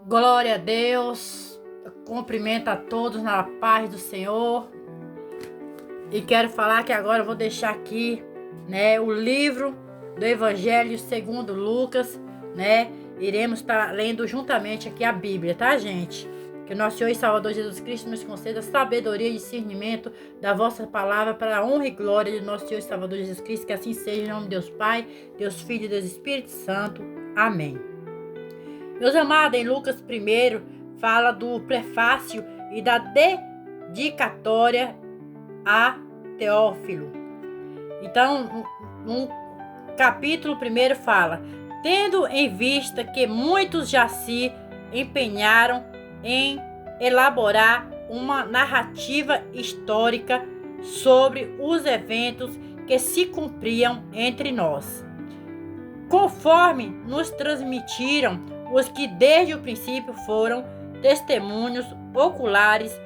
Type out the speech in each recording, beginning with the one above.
Glória a Deus, eu cumprimento a todos na paz do Senhor e quero falar que agora eu vou deixar aqui, o livro do Evangelho segundo Lucas, Iremos estar lendo juntamente aqui a Bíblia, tá, gente? Que o nosso Senhor e Salvador Jesus Cristo nos conceda sabedoria e discernimento da vossa palavra para a honra e glória de nosso Senhor e Salvador Jesus Cristo, que assim seja, em nome de Deus Pai, Deus Filho e Deus Espírito Santo. Amém. Meus amados, em Lucas 1 fala do prefácio e da dedicatória a Teófilo. Então, no capítulo 1 fala: tendo em vista que muitos já se empenharam em elaborar uma narrativa histórica sobre os eventos que se cumpriam entre nós, conforme nos transmitiram os que desde o princípio foram testemunhos oculares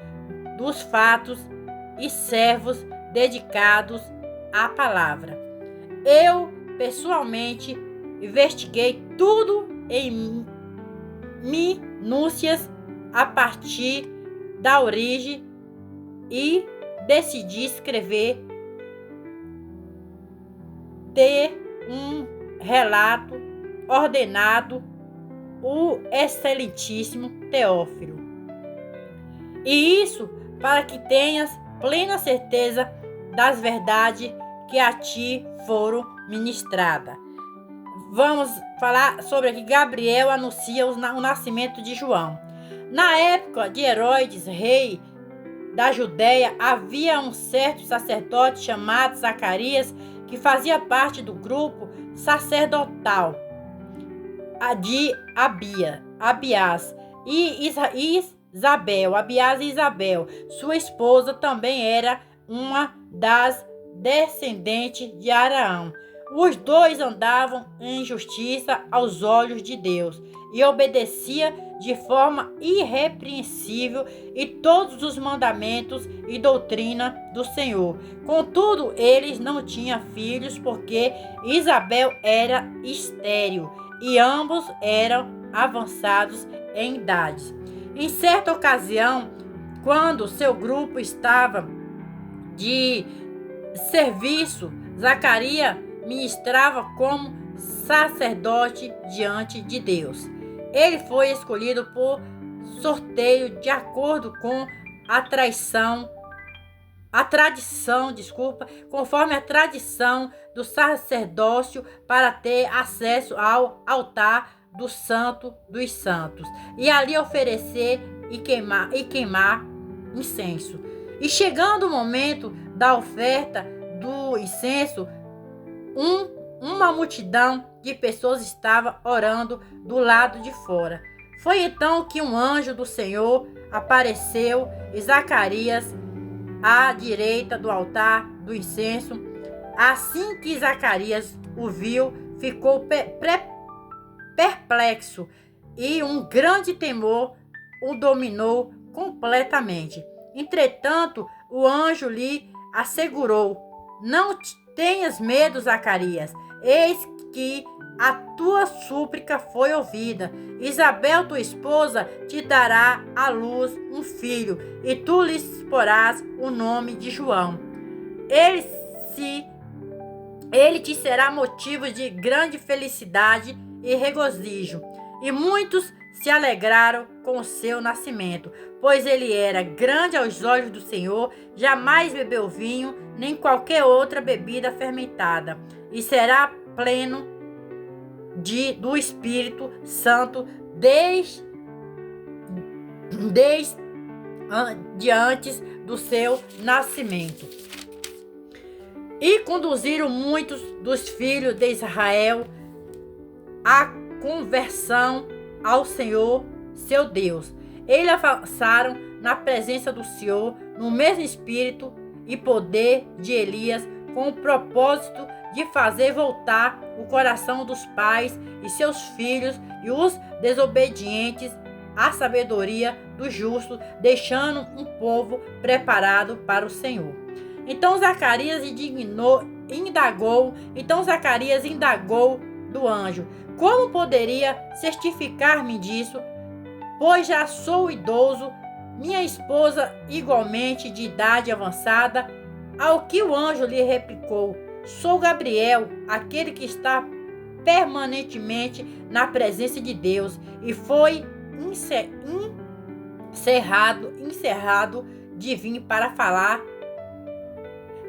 dos fatos e servos dedicados à palavra. Eu, pessoalmente, investiguei tudo em minúcias a partir da origem e decidi escrever um relato ordenado o excelentíssimo Teófilo. E isso para que tenhas plena certeza das verdades que a ti foram ministradas. Vamos falar sobre aqui. Gabriel anuncia o nascimento de João. Na época de Herodes, rei da Judéia, havia um certo sacerdote chamado Zacarias, que fazia parte do grupo sacerdotal de Abiás e Isabel, sua esposa, também era uma das descendentes de Araão. Os dois andavam em justiça aos olhos de Deus e obedecia de forma irrepreensível e todos os mandamentos e doutrina do Senhor. Contudo, eles não tinham filhos, porque Isabel era estéril e ambos eram avançados em idade. Em certa ocasião, quando seu grupo estava de serviço, Zacarias ministrava como sacerdote diante de Deus. Ele foi escolhido por sorteio de acordo com conforme a tradição do sacerdócio, para ter acesso ao altar do Santo dos Santos e ali oferecer e queimar incenso. E chegando o momento da oferta do incenso, uma multidão de pessoas estava orando do lado de fora. Foi então que um anjo do Senhor apareceu e Zacarias à direita do altar do incenso. Assim que Zacarias o viu, ficou perplexo e um grande temor o dominou completamente. Entretanto, o anjo lhe assegurou: não tenhas medo, Zacarias, eis que a tua súplica foi ouvida. Isabel, tua esposa, te dará à luz um filho, e tu lhe porás o nome de João. Ele te será motivo de grande felicidade e regozijo, e muitos se alegraram com o seu nascimento, pois ele era grande aos olhos do Senhor, jamais bebeu vinho, nem qualquer outra bebida fermentada, e será pleno do Espírito Santo desde antes do seu nascimento. E conduziram muitos dos filhos de Israel à conversão ao Senhor, seu Deus. Eles avançaram na presença do Senhor no mesmo espírito e poder de Elias, com o propósito de fazer voltar o coração dos pais e seus filhos e os desobedientes à sabedoria do justo, deixando um povo preparado para o Senhor. Então Zacarias indagou do anjo: como poderia certificar-me disso? pois já sou idoso, minha esposa igualmente de idade avançada. Ao que o anjo lhe replicou: sou Gabriel, aquele que está permanentemente na presença de Deus, e foi encerrado de vir para falar,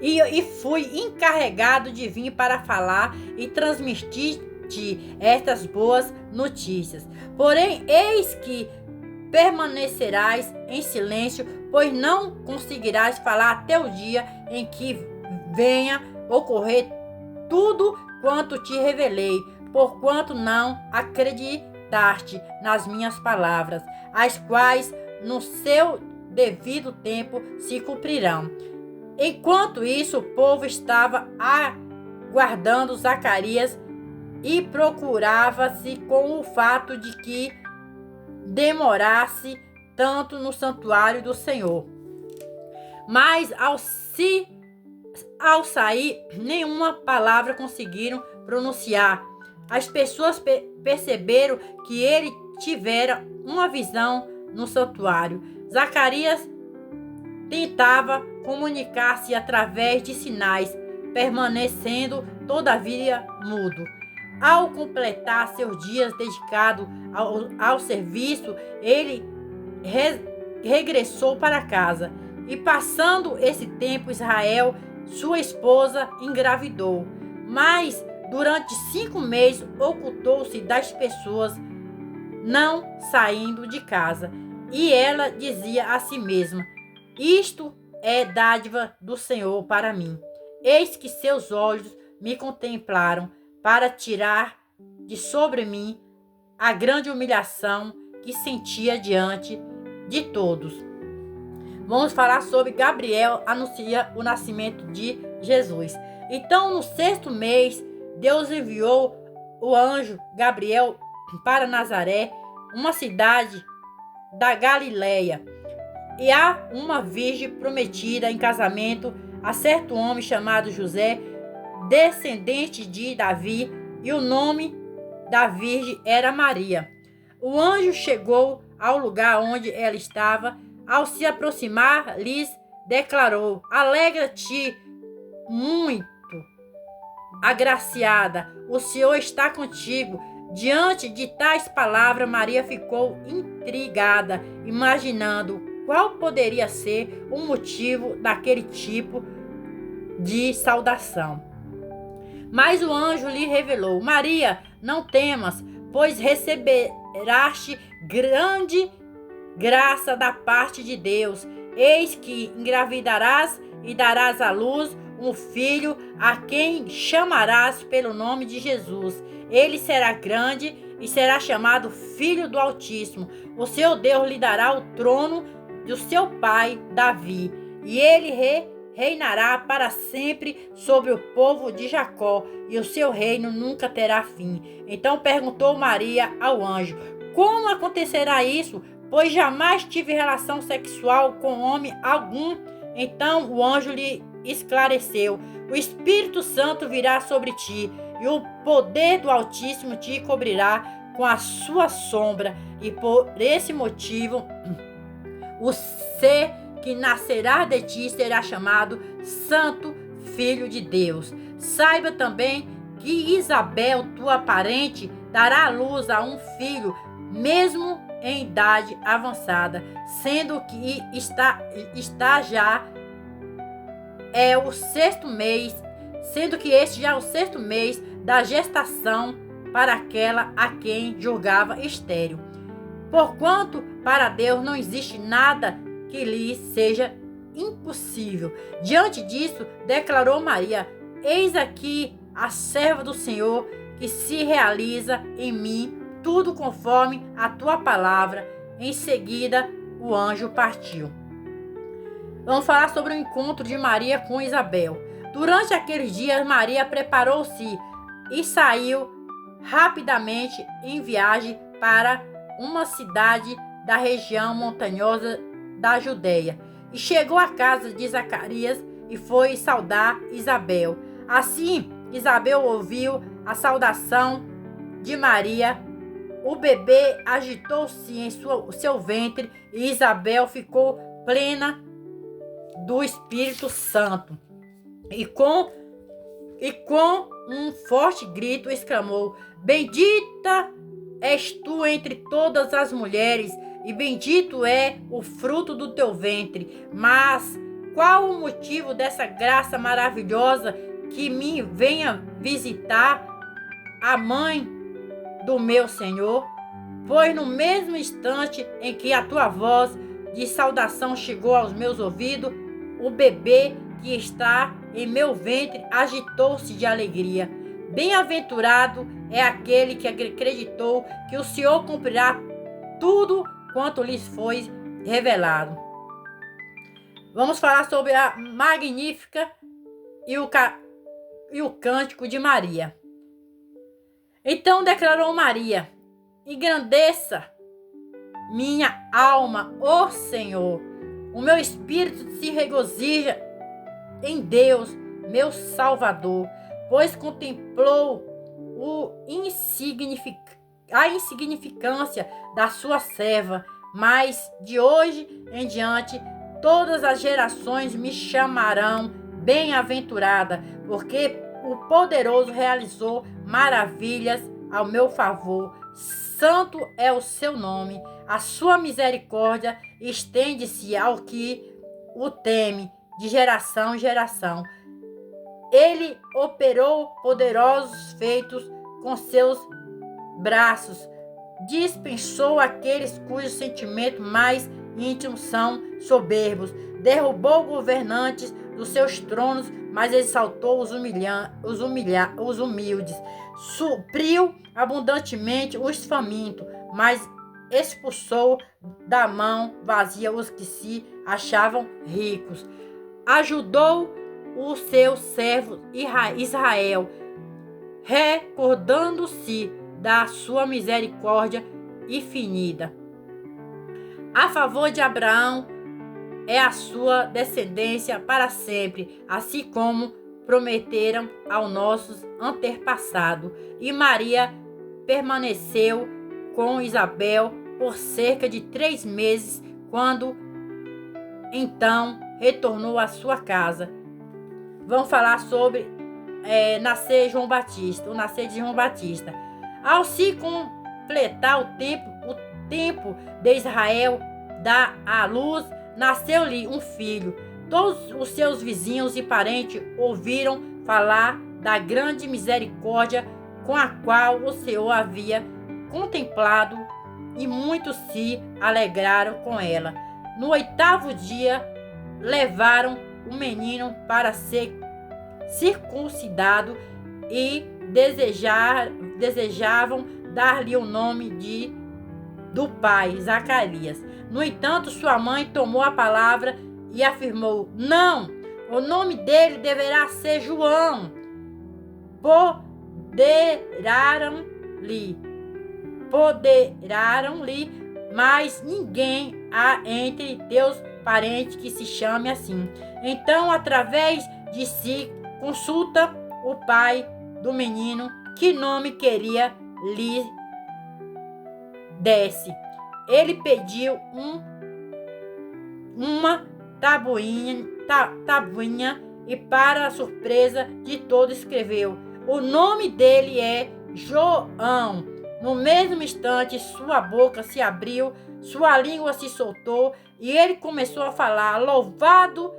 e fui encarregado de vir para falar e transmitir-te estas boas notícias. Porém, eis que permanecerás em silêncio, pois não conseguirás falar até o dia em que venha ocorrer tudo quanto te revelei, porquanto não acreditaste nas minhas palavras, as quais no seu devido tempo se cumprirão. Enquanto isso, o povo estava aguardando Zacarias e procurava-se com o fato de que demorasse tanto no santuário do Senhor. Mas ao sair, nenhuma palavra conseguiram pronunciar. As pessoas perceberam que ele tivera uma visão no santuário. Zacarias tentava comunicar-se através de sinais, permanecendo todavia mudo. Ao completar seus dias dedicados ao serviço, ele regressou para casa. E passando esse tempo, Israel, sua esposa, engravidou. Mas durante 5 meses ocultou-se das pessoas, não saindo de casa. E ela dizia a si mesma: isto é dádiva do Senhor para mim. Eis que seus olhos me contemplaram para tirar de sobre mim a grande humilhação que sentia diante de todos. Vamos falar sobre Gabriel anuncia o nascimento de Jesus. Então, no 6º mês, Deus enviou o anjo Gabriel para Nazaré, uma cidade da Galileia, e a uma virgem prometida em casamento a certo homem chamado José, descendente de Davi, e o nome da virgem era Maria. O anjo chegou ao lugar onde ela estava. Ao se aproximar, lhes declarou: alegra-te muito, agraciada, o Senhor está contigo. Diante de tais palavras, Maria ficou intrigada, imaginando qual poderia ser o motivo daquele tipo de saudação. Mas o anjo lhe revelou: Maria, não temas, pois receberaste grande graça da parte de Deus. Eis que engravidarás e darás à luz um filho, a quem chamarás pelo nome de Jesus. Ele será grande e será chamado Filho do Altíssimo. O seu Deus lhe dará o trono do seu pai Davi, e ele reinará para sempre sobre o povo de Jacó, e o seu reino nunca terá fim. Então perguntou Maria ao anjo: como acontecerá isso? Pois jamais tive relação sexual com homem algum. Então o anjo lhe esclareceu: o Espírito Santo virá sobre ti, e o poder do Altíssimo te cobrirá com a sua sombra, e por esse motivo o ser que nascerá de ti será chamado Santo Filho de Deus. Saiba também que Isabel, tua parente, dará à luz a um filho, mesmo em idade avançada, sendo que está já é o 6º mês, sendo que este já é o 6º mês da gestação para aquela a quem julgava estéril. Porquanto para Deus não existe nada que lhe seja impossível. Diante disso, declarou Maria: eis aqui a serva do Senhor, que se realiza em mim tudo conforme a tua palavra. Em seguida, o anjo partiu. Vamos falar sobre o encontro de Maria com Isabel. Durante aqueles dias, Maria preparou-se e saiu rapidamente em viagem para uma cidade da região montanhosa da Judeia, e chegou à casa de Zacarias e foi saudar Isabel. Assim, Isabel ouviu a saudação de Maria o bebê agitou-se em seu ventre e Isabel ficou plena do Espírito Santo. E com um forte grito exclamou: Bendita és tu entre todas as mulheres, e bendito é o fruto do teu ventre. Mas qual o motivo dessa graça maravilhosa que me venha visitar a mãe do meu Senhor? Pois no mesmo instante em que a tua voz de saudação chegou aos meus ouvidos, o bebê que está em meu ventre agitou-se de alegria. Bem-aventurado é aquele que acreditou que o Senhor cumprirá tudo quanto lhes foi revelado. Vamos falar sobre a Magnífica e o cântico de Maria. Então declarou Maria: Engrandeça minha alma, ó Senhor. O meu espírito se regozija em Deus, meu Salvador, pois contemplou a insignificância da sua serva. Mas de hoje em diante todas as gerações me chamarão bem-aventurada, porque o poderoso realizou maravilhas ao meu favor. Santo é o seu nome. A sua misericórdia estende-se ao que o teme, de geração em geração. Ele operou poderosos feitos com seus braços. Dispensou aqueles cujos sentimentos mais íntimos são soberbos. Derrubou governantes dos seus tronos, mas exaltou os humildes. Supriu abundantemente os famintos, mas expulsou da mão vazia os que se achavam ricos. Ajudou o seu servo Israel, recordando-se da sua misericórdia infinita. A favor de Abraão é a sua descendência para sempre, assim como prometeram aos nossos antepassados. E Maria permaneceu com Isabel por cerca de 3 meses, quando então retornou à sua casa. Vamos falar sobre o nascer de João Batista. Ao se completar o tempo de Israel dar à luz, nasceu-lhe um filho. Todos os seus vizinhos e parentes ouviram falar da grande misericórdia com a qual o Senhor havia contemplado, e muitos se alegraram com ela. No 8º dia, levaram o menino para ser circuncidado e desejavam dar-lhe o nome do pai, Zacarias. No entanto, sua mãe tomou a palavra e afirmou: Não, o nome dele deverá ser João. Poderaram-lhe, mas ninguém há entre teus parentes que se chame assim. Então, através de si, consulta o pai do menino que nome queria lhe desse. Ele pediu uma tabuinha e, para a surpresa de todos, escreveu: O nome dele é João. No mesmo instante, sua boca se abriu, sua língua se soltou e ele começou a falar: Louvado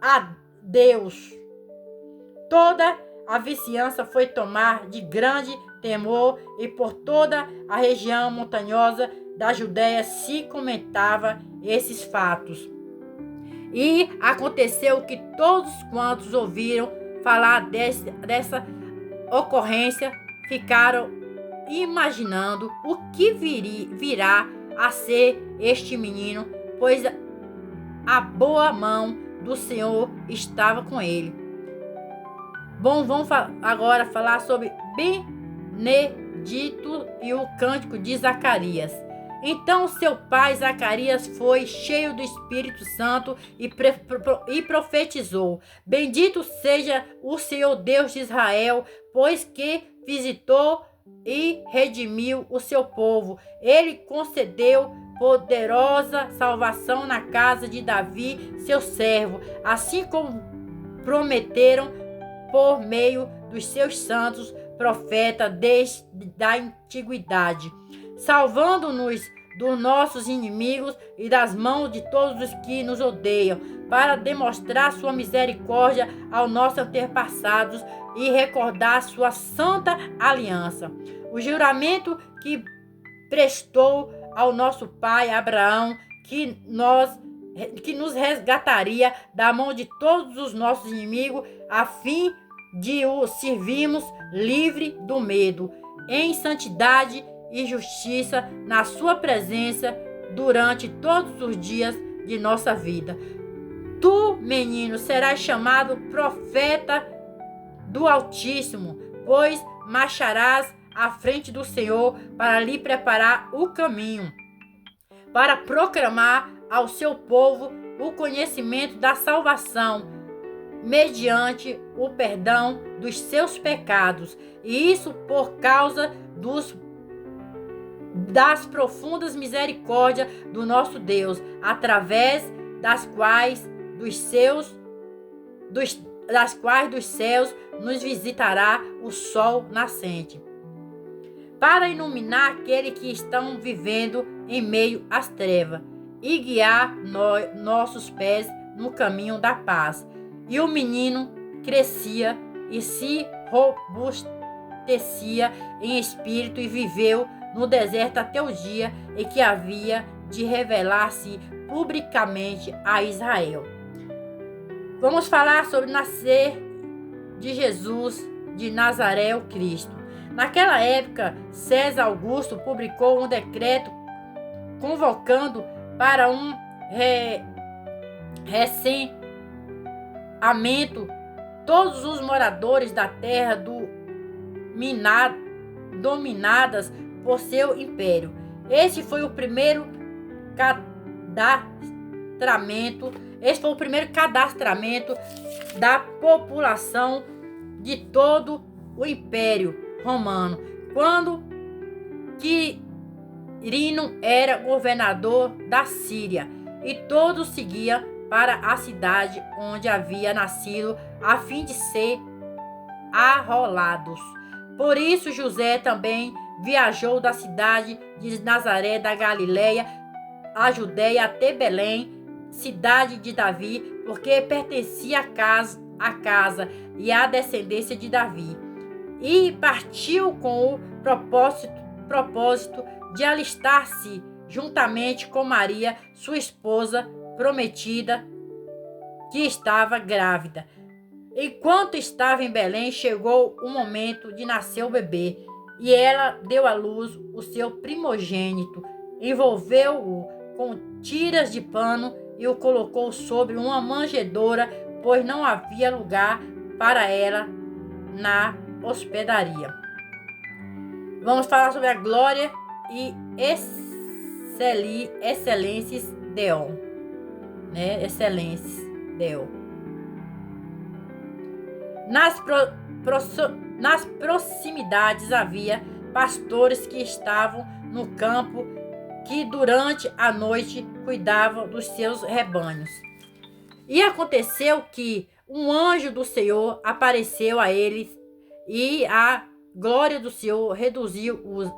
a Deus! Toda a vizinhança foi tomar de grande temor, e por toda a região montanhosa da Judéia se comentava esses fatos. E aconteceu que todos quantos ouviram falar dessa ocorrência ficaram imaginando o que virá a ser este menino, pois a boa mão do Senhor estava com ele. Bom, vamos agora falar sobre Benedito e o cântico de Zacarias. Então seu pai Zacarias foi cheio do Espírito Santo e profetizou: Bendito seja o Senhor Deus de Israel, pois que visitou e redimiu o seu povo. Ele concedeu poderosa salvação na casa de Davi, seu servo, assim como prometeram por meio dos seus santos profetas desde a antiguidade, salvando-nos dos nossos inimigos e das mãos de todos os que nos odeiam, para demonstrar sua misericórdia aos nossos antepassados e recordar sua santa aliança. O juramento que prestou ao nosso pai Abraão, que nos resgataria da mão de todos os nossos inimigos, a fim de o servirmos livre do medo, em santidade e justiça na sua presença durante todos os dias de nossa vida. Tu, menino, serás chamado profeta do Altíssimo, pois marcharás à frente do Senhor para lhe preparar o caminho, para proclamar ao seu povo o conhecimento da salvação, mediante o perdão dos seus pecados, e isso por causa das profundas misericórdias do nosso Deus, através das quais dos céus nos visitará o sol nascente, para iluminar aqueles que estão vivendo em meio às trevas e guiar nossos pés no caminho da paz. E o menino crescia e se robustecia em espírito e viveu no deserto até o dia em que havia de revelar-se publicamente a Israel. Vamos falar sobre o nascer de Jesus de Nazaré, o Cristo. Naquela época, César Augusto publicou um decreto convocando para um recenseamento todos os moradores da terra dominadas por seu império. Este foi o primeiro cadastramento da população de todo o Império Romano, quando Quirino era governador da Síria, e todos seguiam para a cidade onde havia nascido, a fim de ser arrolados. Por isso José também viajou da cidade de Nazaré da Galileia a Judeia até Belém, cidade de Davi, porque pertencia à casa e à descendência de Davi, e partiu com o propósito de alistar-se juntamente com Maria, sua esposa prometida, que estava grávida. Enquanto estava em Belém, chegou o momento de nascer o bebê, e ela deu à luz o seu primogênito, envolveu-o com tiras de pano e o colocou sobre uma manjedoura, pois não havia lugar para ela na hospedaria. Vamos falar sobre a glória e excelências Deon, né? Excelências Deon. Nas proximidades havia pastores que estavam no campo, que durante a noite cuidavam dos seus rebanhos. E aconteceu que um anjo do Senhor apareceu a eles, e a glória do Senhor reduzindo-os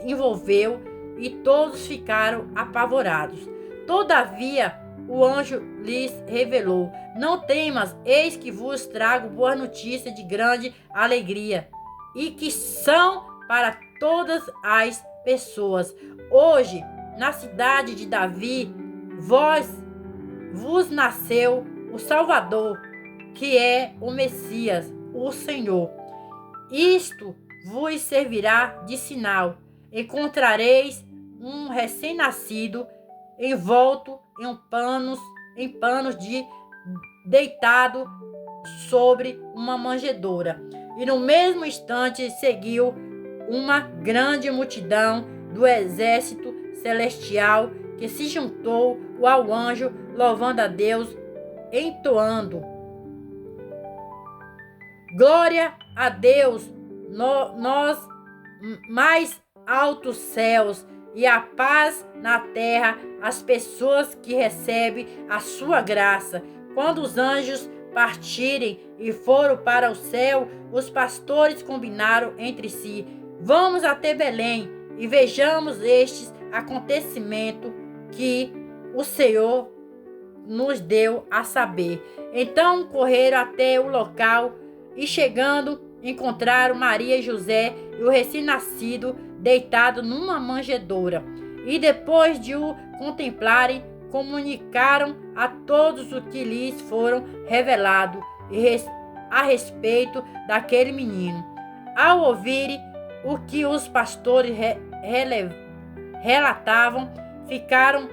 envolveu, e todos ficaram apavorados. Todavia o anjo lhes revelou: não temas, eis que vos trago boa notícia de grande alegria, e que são para todas as pessoas. Hoje, na cidade de Davi, vos nasceu o Salvador, que é o Messias, o Senhor. Isto vos servirá de sinal: encontrareis um recém-nascido envolto em panos de deitado sobre uma manjedoura. E no mesmo instante seguiu uma grande multidão do exército celestial, que se juntou ao anjo, louvando a Deus, entoando Glória a Deus nos mais altos céus e a paz na terra às pessoas que recebem a sua graça. Quando os anjos partirem e foram para o céu, os pastores combinaram entre si: vamos até Belém e vejamos este acontecimento que o Senhor nos deu a saber. Então correram até o local e, chegando, encontraram Maria e José e o recém-nascido deitado numa manjedoura. E depois de o contemplarem, comunicaram a todos o que lhes foram revelado a respeito daquele menino. Ao ouvirem o que os pastores relatavam, ficaram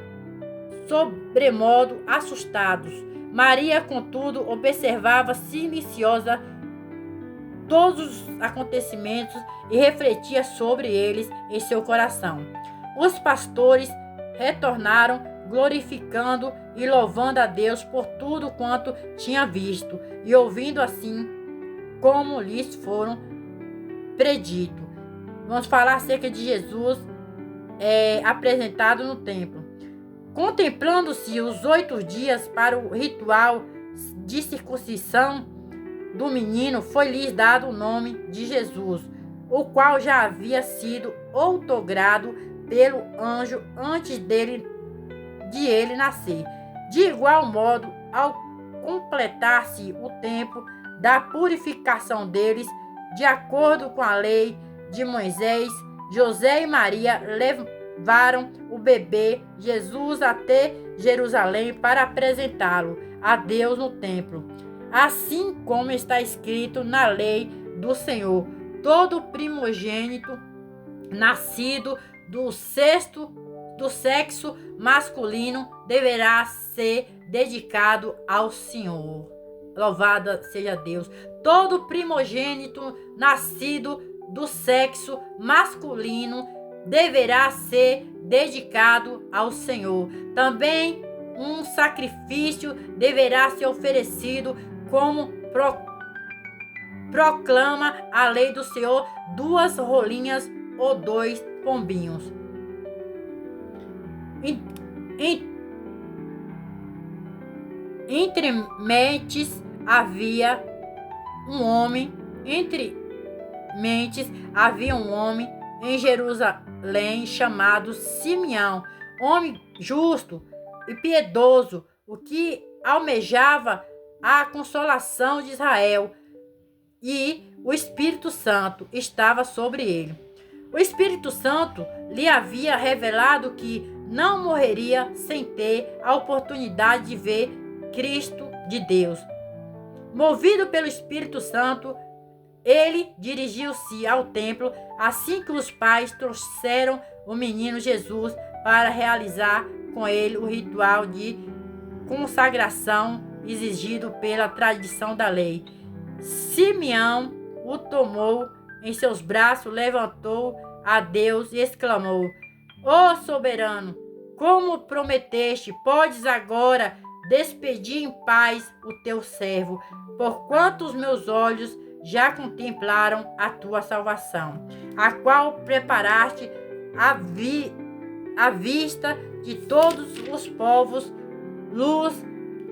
sobremodo assustados. Maria, contudo, observava silenciosa todos os acontecimentos e refletia sobre eles em seu coração. Os pastores retornaram, glorificando e louvando a Deus por tudo quanto tinha visto e ouvindo, assim como lhes foram predito. Vamos falar acerca de Jesus apresentado no templo. Contemplando-se os 8 dias para o ritual de circuncisão do menino, foi-lhes dado o nome de Jesus, o qual já havia sido outorgado pelo anjo antes de ele nascer. De igual modo, ao completar-se o tempo da purificação deles, de acordo com a lei de Moisés, José e Maria levaram o bebê Jesus até Jerusalém para apresentá-lo a Deus no templo. Assim como está escrito na lei do Senhor: todo primogênito nascido do sexo masculino deverá ser dedicado ao Senhor. Louvado seja Deus. Todo primogênito nascido do sexo masculino deverá ser dedicado ao Senhor. Também um sacrifício deverá ser oferecido, como proclama a lei do Senhor: 2 rolinhas ou 2 pombinhos. Entre mentes havia um homem em Jerusalém chamado Simeão, homem justo e piedoso, o que almejava a consolação de Israel, e o Espírito Santo estava sobre ele. O Espírito Santo lhe havia revelado que não morreria sem ter a oportunidade de ver Cristo de Deus. Movido pelo Espírito Santo, ele dirigiu-se ao templo assim que os pais trouxeram o menino Jesus para realizar com ele o ritual de consagração exigido pela tradição da lei. Simeão o tomou em seus braços, levantou a Deus e exclamou: ó soberano, como prometeste, podes agora despedir em paz o teu servo, porquanto os meus olhos já contemplaram a tua salvação, a qual preparaste à vista de todos os povos, luz,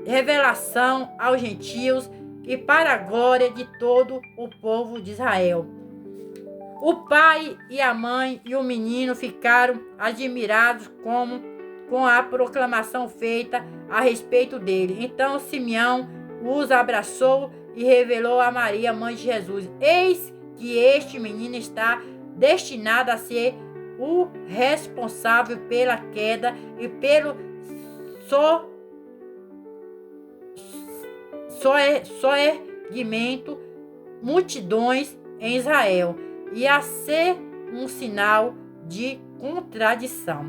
revelação aos gentios e para a glória de todo o povo de Israel. O pai e a mãe e o menino ficaram admirados com a proclamação feita a respeito dele. Então Simeão os abraçou e revelou a Maria, mãe de Jesus: eis que este menino está destinado a ser o responsável pela queda e pelo soerguimento multidões em Israel, e a ser um sinal de contradição,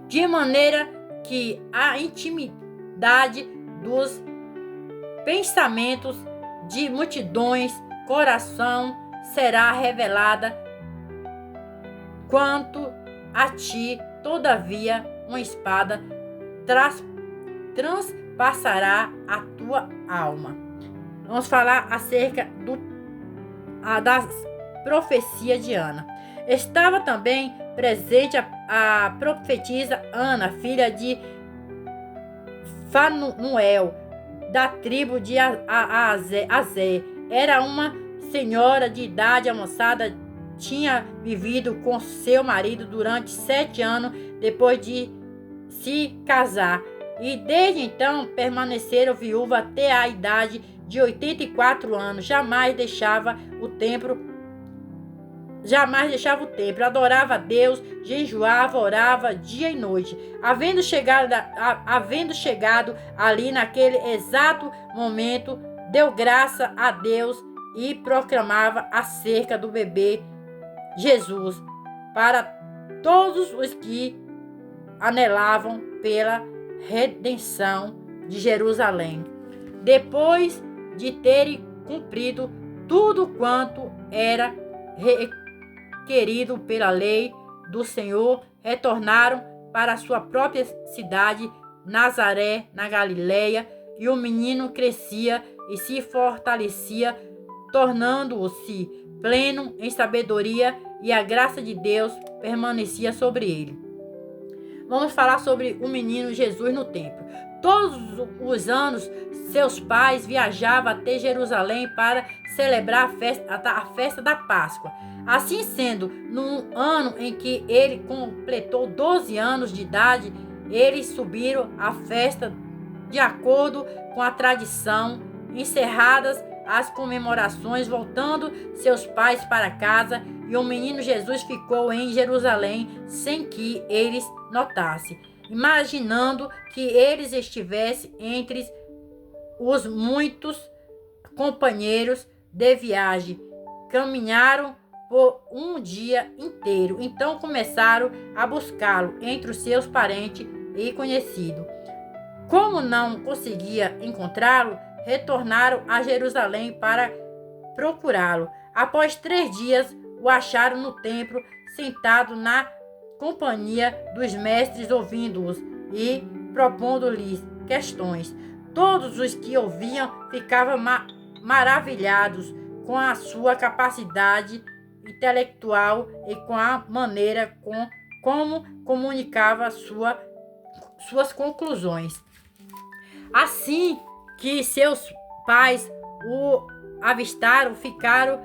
de maneira que a intimidade dos pensamentos de multidões coração será revelada. Quanto a ti, todavia, uma espada transpassará a tua alma. Vamos falar acerca das profecias de Ana. Estava também presente a profetisa Ana, filha de Fanuel, da tribo de Azé. Era uma senhora de idade avançada, tinha vivido com seu marido durante 7 anos depois de se casar, e desde então permaneceram viúva até a idade de 84 anos. Jamais deixava o templo, adorava a Deus, jejuava, orava dia e noite. Havendo chegado ali naquele exato momento, deu graça a Deus e proclamava acerca do bebê Jesus para todos os que anelavam pela redenção de Jerusalém. Depois de terem cumprido tudo quanto era requerido pela lei do Senhor, retornaram para sua própria cidade, Nazaré, na Galileia, e o menino crescia e se fortalecia, tornando-se pleno em sabedoria, e a graça de Deus permanecia sobre ele. Vamos falar sobre o menino Jesus no templo. Todos os anos, seus pais viajavam até Jerusalém para celebrar a festa da Páscoa. Assim sendo, no ano em que ele completou 12 anos de idade, eles subiram à festa de acordo com a tradição. Encerradas as comemorações, voltando seus pais para casa, e o menino Jesus ficou em Jerusalém sem que eles notassem, imaginando que eles estivessem entre os muitos companheiros de viagem. Caminharam por um dia inteiro, então começaram a buscá-lo entre os seus parentes e conhecidos. Como não conseguia encontrá-lo, retornaram a Jerusalém para procurá-lo. Após 3 dias, o acharam no templo, sentado na companhia dos mestres, ouvindo-os e propondo-lhes questões. Todos os que ouviam ficavam maravilhados com a sua capacidade intelectual e com a maneira como comunicava suas conclusões. Assim que seus pais o avistaram, ficaram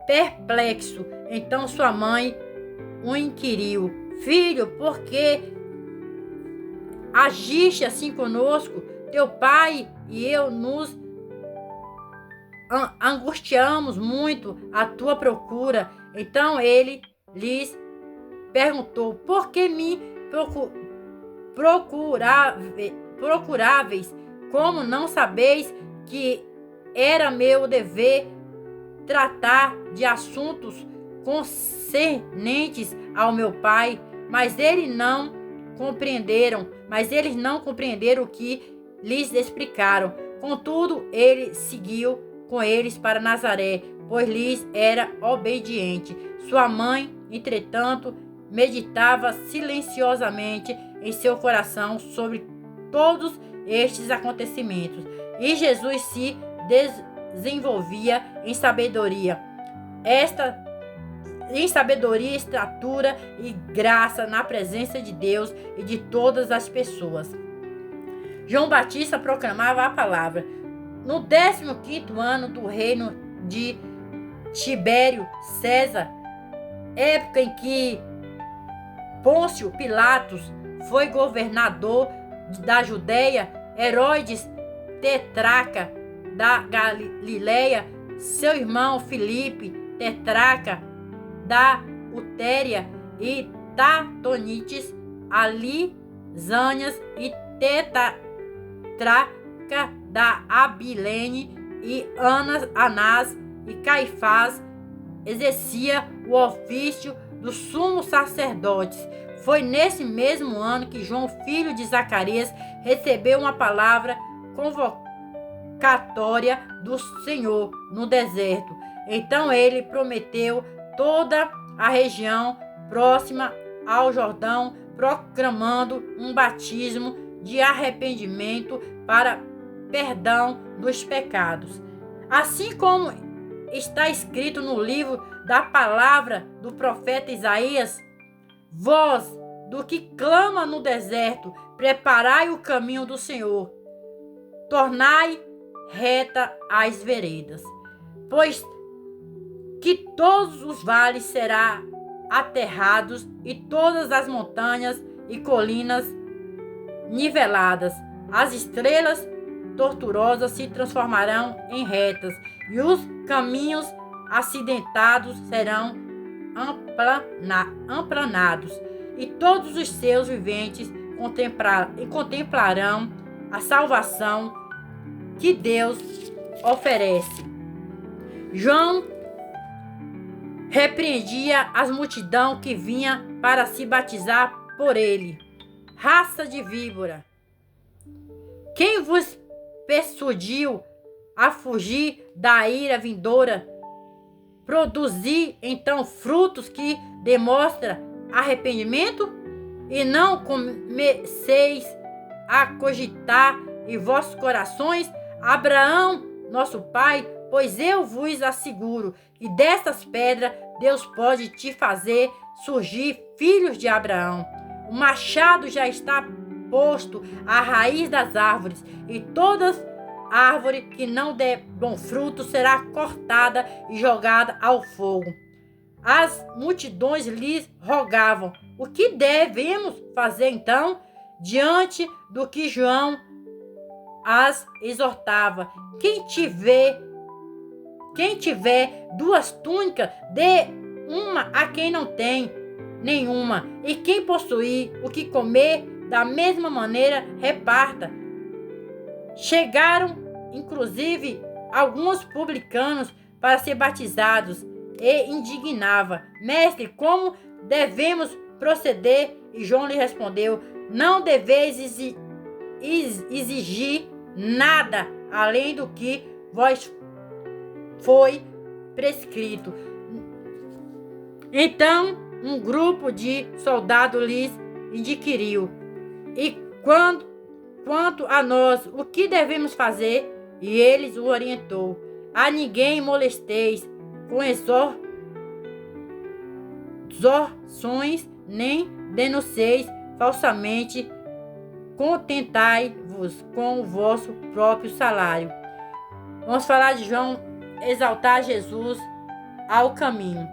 perplexos. Então sua mãe o inquiriu: Filho, por que agiste assim conosco? Teu pai e eu nos angustiamos muito à tua procura. Então ele lhes perguntou: Por que me procuráveis? Como não sabeis que era meu dever tratar de assuntos concernentes ao meu pai? Mas eles não compreenderam o que lhes explicaram. Contudo, ele seguiu com eles para Nazaré, pois lhes era obediente. Sua mãe, entretanto, meditava silenciosamente em seu coração sobre todos estes acontecimentos. E Jesus se desenvolvia em sabedoria, estatura e graça na presença de Deus e de todas as pessoas. João Batista proclamava a palavra. No 15º ano do reino de Tibério César, época em que Pôncio Pilatos foi governador da Judéia, Herodes tetrarca da Galileia, seu irmão Filipe, tetrarca da Utéria e Tatonites, Alisânias e tetrarca da Abilene, e Anás e Caifás exercia o ofício dos sumos sacerdotes. Foi nesse mesmo ano que João, filho de Zacarias, recebeu uma palavra convocatória do Senhor no deserto. Então ele prometeu toda a região próxima ao Jordão, proclamando um batismo de arrependimento para perdão dos pecados. Assim como está escrito no livro da palavra do profeta Isaías: voz do que clama no deserto, preparai o caminho do Senhor, tornai reta as veredas. Pois que todos os vales serão aterrados e todas as montanhas e colinas niveladas. As estrelas tortuosas se transformarão em retas e os caminhos acidentados serão aplanados, e todos os seus viventes contemplarão a salvação que Deus oferece. João repreendia as multidão que vinha para se batizar por ele. Raça de víbora, quem vos persuadiu a fugir da ira vindoura? Produzi então frutos que demonstram arrependimento? E não comeceis a cogitar em vossos corações Abraão, nosso pai? Pois eu vos asseguro que destas pedras Deus pode te fazer surgir filhos de Abraão. O machado já está posto à raiz das árvores, e toda árvore que não der bom fruto será cortada e jogada ao fogo. As multidões lhes rogavam: o que devemos fazer então? Diante do que João as exortava: quem tiver duas túnicas, dê uma a quem não tem nenhuma, e quem possuir o que comer, da mesma maneira reparta. Chegaram, inclusive, alguns publicanos para ser batizados, e indignava: mestre, como devemos proceder? E João lhe respondeu: não deveis exigir nada além do que vos foi prescrito. Então um grupo de soldados lhes inquiriu: e quanto a nós, o que devemos fazer? E eles o orientou: a ninguém molesteis com exorções, nem denuncieis falsamente, contentai-vos com o vosso próprio salário. Vamos falar de João exaltar Jesus ao caminho.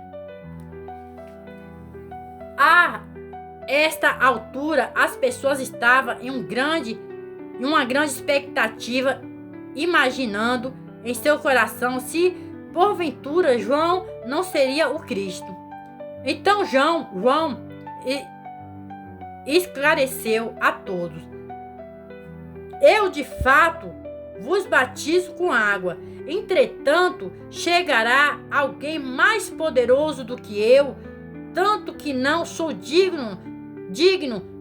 A esta altura, as pessoas estavam em uma grande expectativa, imaginando em seu coração se porventura João não seria o Cristo. Então João esclareceu a todos: eu de fato vos batizo com água, entretanto chegará alguém mais poderoso do que eu, tanto que não sou digno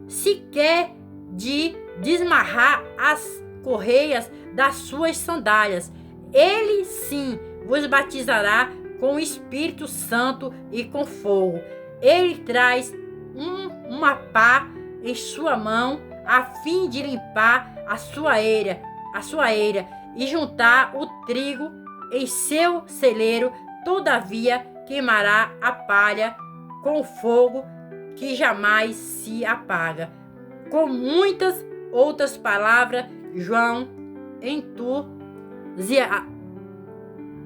sequer de desmarrar as correias das suas sandálias. Ele sim vos batizará com o Espírito Santo e com fogo. Ele traz uma pá em sua mão, a fim de limpar a sua eira e juntar o trigo em seu celeiro. Todavia queimará a palha com fogo que jamais se apaga. Com muitas outras palavras, João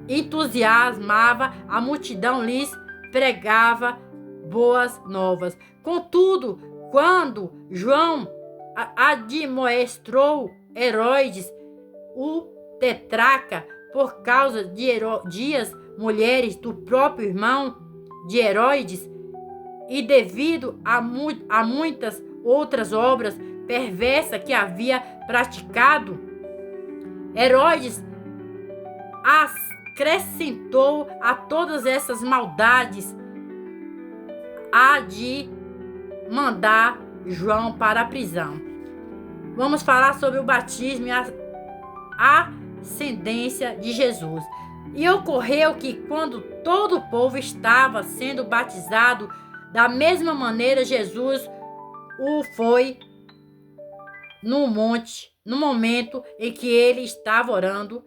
entusiasmava a multidão, lhes pregava boas novas. Contudo, quando João admoestou Herodes, o tetrarca, por causa de Herodias, mulheres do próprio irmão de Herodes, e devido a muitas outras obras perversas que havia praticado, Herodes acrescentou a todas essas maldades a de mandar João para a prisão. Vamos falar sobre o batismo e a ascendência de Jesus. E ocorreu que, quando todo o povo estava sendo batizado, da mesma maneira Jesus o foi no monte no momento em que ele estava orando,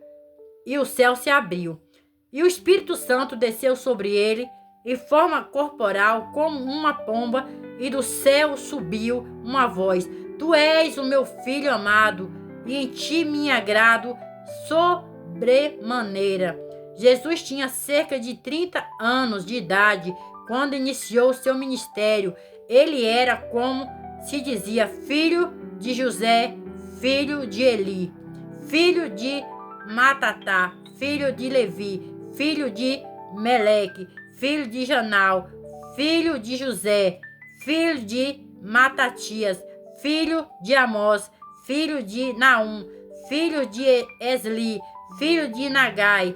e o céu se abriu. E o Espírito Santo desceu sobre ele em forma corporal como uma pomba, e do céu subiu uma voz: Tu és o meu filho amado, e em ti me agrado sobremaneira. Jesus tinha cerca de 30 anos de idade quando iniciou seu ministério. Ele era, como se dizia, filho de José, filho de Eli, filho de Matatá, filho de Levi, filho de Meleque, filho de Janal, filho de José, filho de Matatias, filho de Amós, filho de Naum, filho de Esli, filho de Nagai,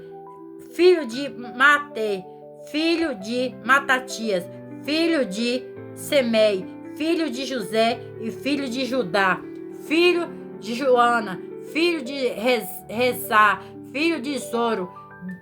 filho de Mate, filho de Matatias, filho de Semei, filho de José e filho de Judá, filho de Joana, filho de Rezá, filho de Zoro,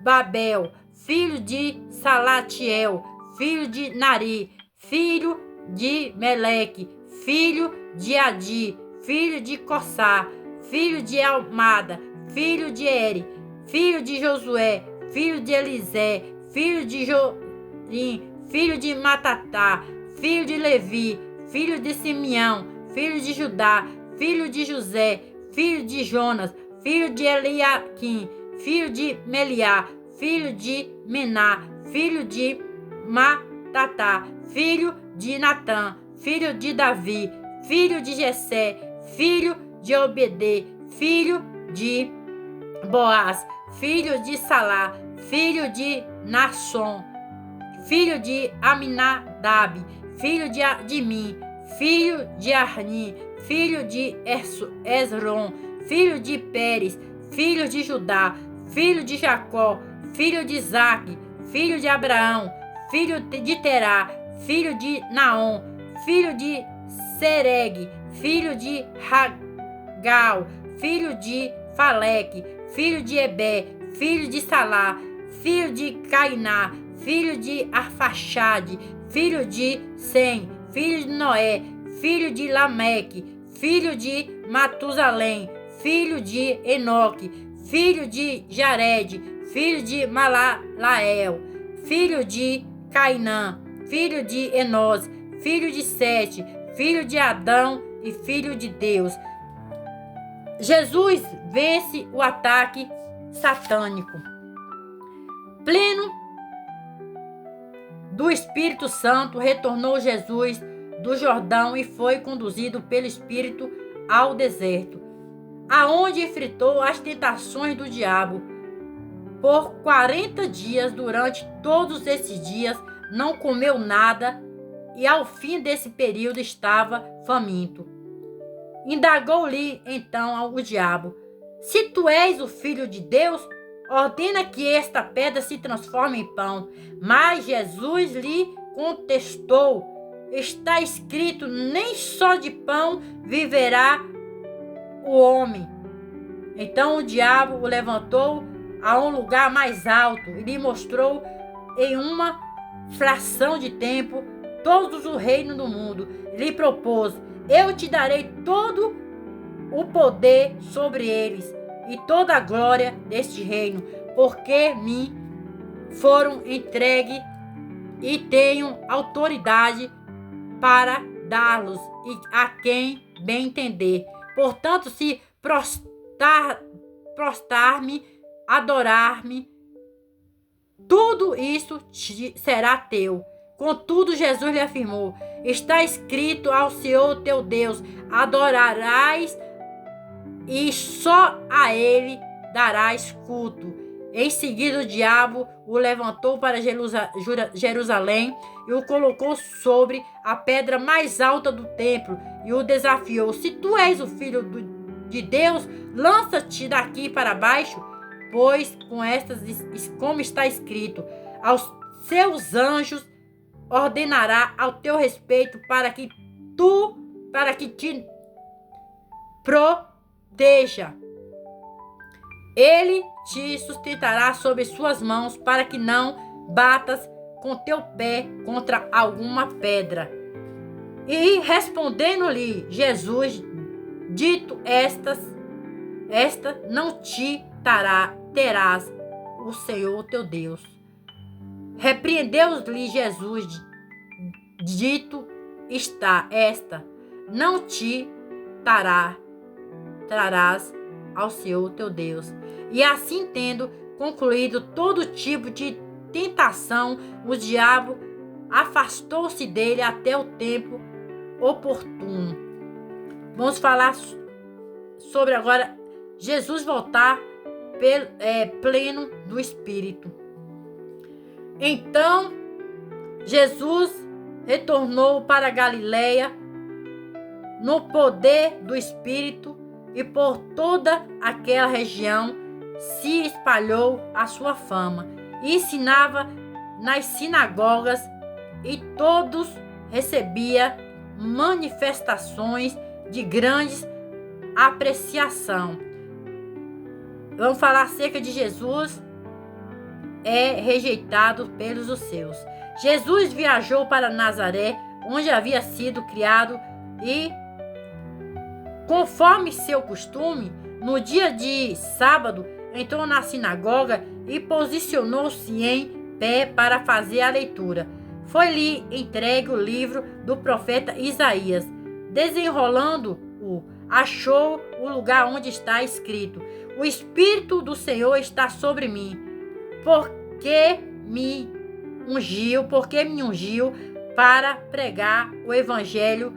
Babel, filho de Salatiel, filho de Nari, filho de Meleque, filho de Adi, filho de Cossá, filho de Almada, filho de Eri, filho de Josué, filho de Elisé, filho de Jorim, filho de Matatá, filho de Levi, filho de Simeão, filho de Judá, filho de José, filho de Jonas, filho de Eliaquim, filho de Meliá, filho de Mená, filho de Matatá, filho de Natã, filho de Davi, filho de Jessé, filho de Obedê, filho de Boaz, filho de Salá, filho de Nasson, filho de Aminadab, filho de Admim, filho de Arni, filho de Esrom, filho de Pérez, filho de Judá, filho de Jacó, filho de Isaque, filho de Abraão, filho de Terá, filho de Naom, filho de Sereg, filho de Ragal, filho de Faleque, filho de Ebé, filho de Salá, filho de Cainá, filho de Arfaxade, filho de Sem, filho de Noé, filho de Lameque, filho de Matusalém, filho de Enoque, filho de Jared, filho de Malalael, filho de Cainã, filho de Enós, filho de Sete, filho de Adão e filho de Deus. Jesus vence o ataque satânico. Pleno do Espírito Santo, retornou Jesus do Jordão e foi conduzido pelo Espírito ao deserto, aonde enfrentou as tentações do diabo. Por 40 dias, durante todos esses dias, não comeu nada e ao fim desse período estava faminto. Indagou-lhe então o diabo: Se tu és o Filho de Deus, ordena que esta pedra se transforme em pão. Mas Jesus lhe contestou: Está escrito, nem só de pão viverá o homem. Então o diabo o levantou a um lugar mais alto e lhe mostrou em uma fração de tempo todos os reinos do mundo. Lhe propôs: Eu te darei todo o poder sobre eles e toda a glória deste reino, porque me foram entregue e tenho autoridade para dá-los a quem bem entender. Portanto, se prostrar-me, adorar-me, tudo isso será teu. Contudo, Jesus lhe afirmou: Está escrito, ao Senhor teu Deus adorarás e só a ele darás culto. Em seguida, o diabo o levantou para Jerusalém e o colocou sobre a pedra mais alta do templo e o desafiou: Se tu és o Filho de Deus, lança-te daqui para baixo, pois como está escrito, aos seus anjos ordenará ao teu respeito para que te proteja. Ele te sustentará sobre suas mãos para que não batas com teu pé contra alguma pedra. E respondendo-lhe Jesus, dito estas esta não te terás o Senhor teu Deus. Repreendeu-lhe Jesus, dito está, esta não te trarás ao Senhor teu Deus. E assim, tendo concluído todo tipo de tentação, o diabo afastou-se dele até o tempo oportuno. Vamos falar sobre agora Jesus voltar pleno do Espírito. Então, Jesus retornou para Galiléia no poder do Espírito, e por toda aquela região se espalhou a sua fama. E ensinava nas sinagogas, e todos recebiam manifestações de grande apreciação. Vamos falar acerca de Jesus rejeitado pelos seus. Jesus viajou para Nazaré, onde havia sido criado, e, conforme seu costume, no dia de sábado, entrou na sinagoga e posicionou-se em pé para fazer a leitura. Foi-lhe entregue o livro do profeta Isaías. Desenrolando-o, achou o lugar onde está escrito: O Espírito do Senhor está sobre mim, porque me ungiu para pregar o evangelho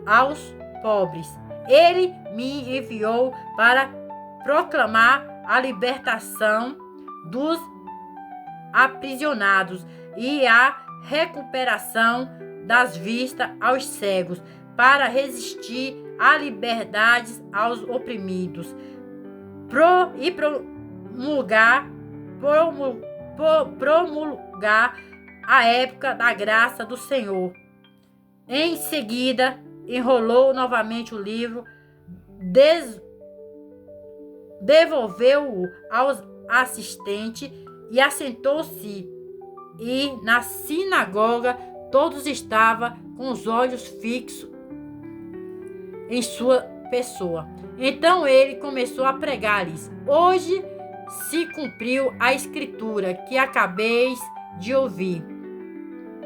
aos pobres. Ele me enviou para proclamar a libertação dos aprisionados e a recuperação das vistas aos cegos, para resistir à liberdade aos oprimidos, promulgar a época da graça do Senhor. Em seguida, enrolou novamente o livro, devolveu-o aos assistentes e assentou-se. E na sinagoga todos estavam com os olhos fixos em sua pessoa. Então ele começou a pregar-lhes: Hoje se cumpriu a escritura que acabeis de ouvir.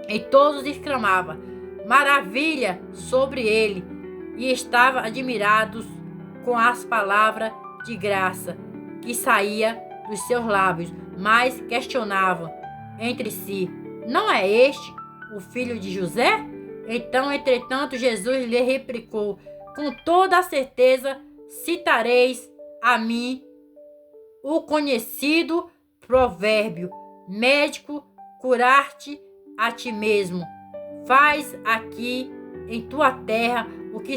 E todos exclamavam maravilha sobre ele, e estavam admirados com as palavras de graça que saía dos seus lábios, mas questionavam entre si: Não é este o filho de José? Então, entretanto, Jesus lhe replicou: Com toda a certeza citareis a mim o conhecido provérbio: médico, curar-te a ti mesmo. Faz aqui em tua terra o que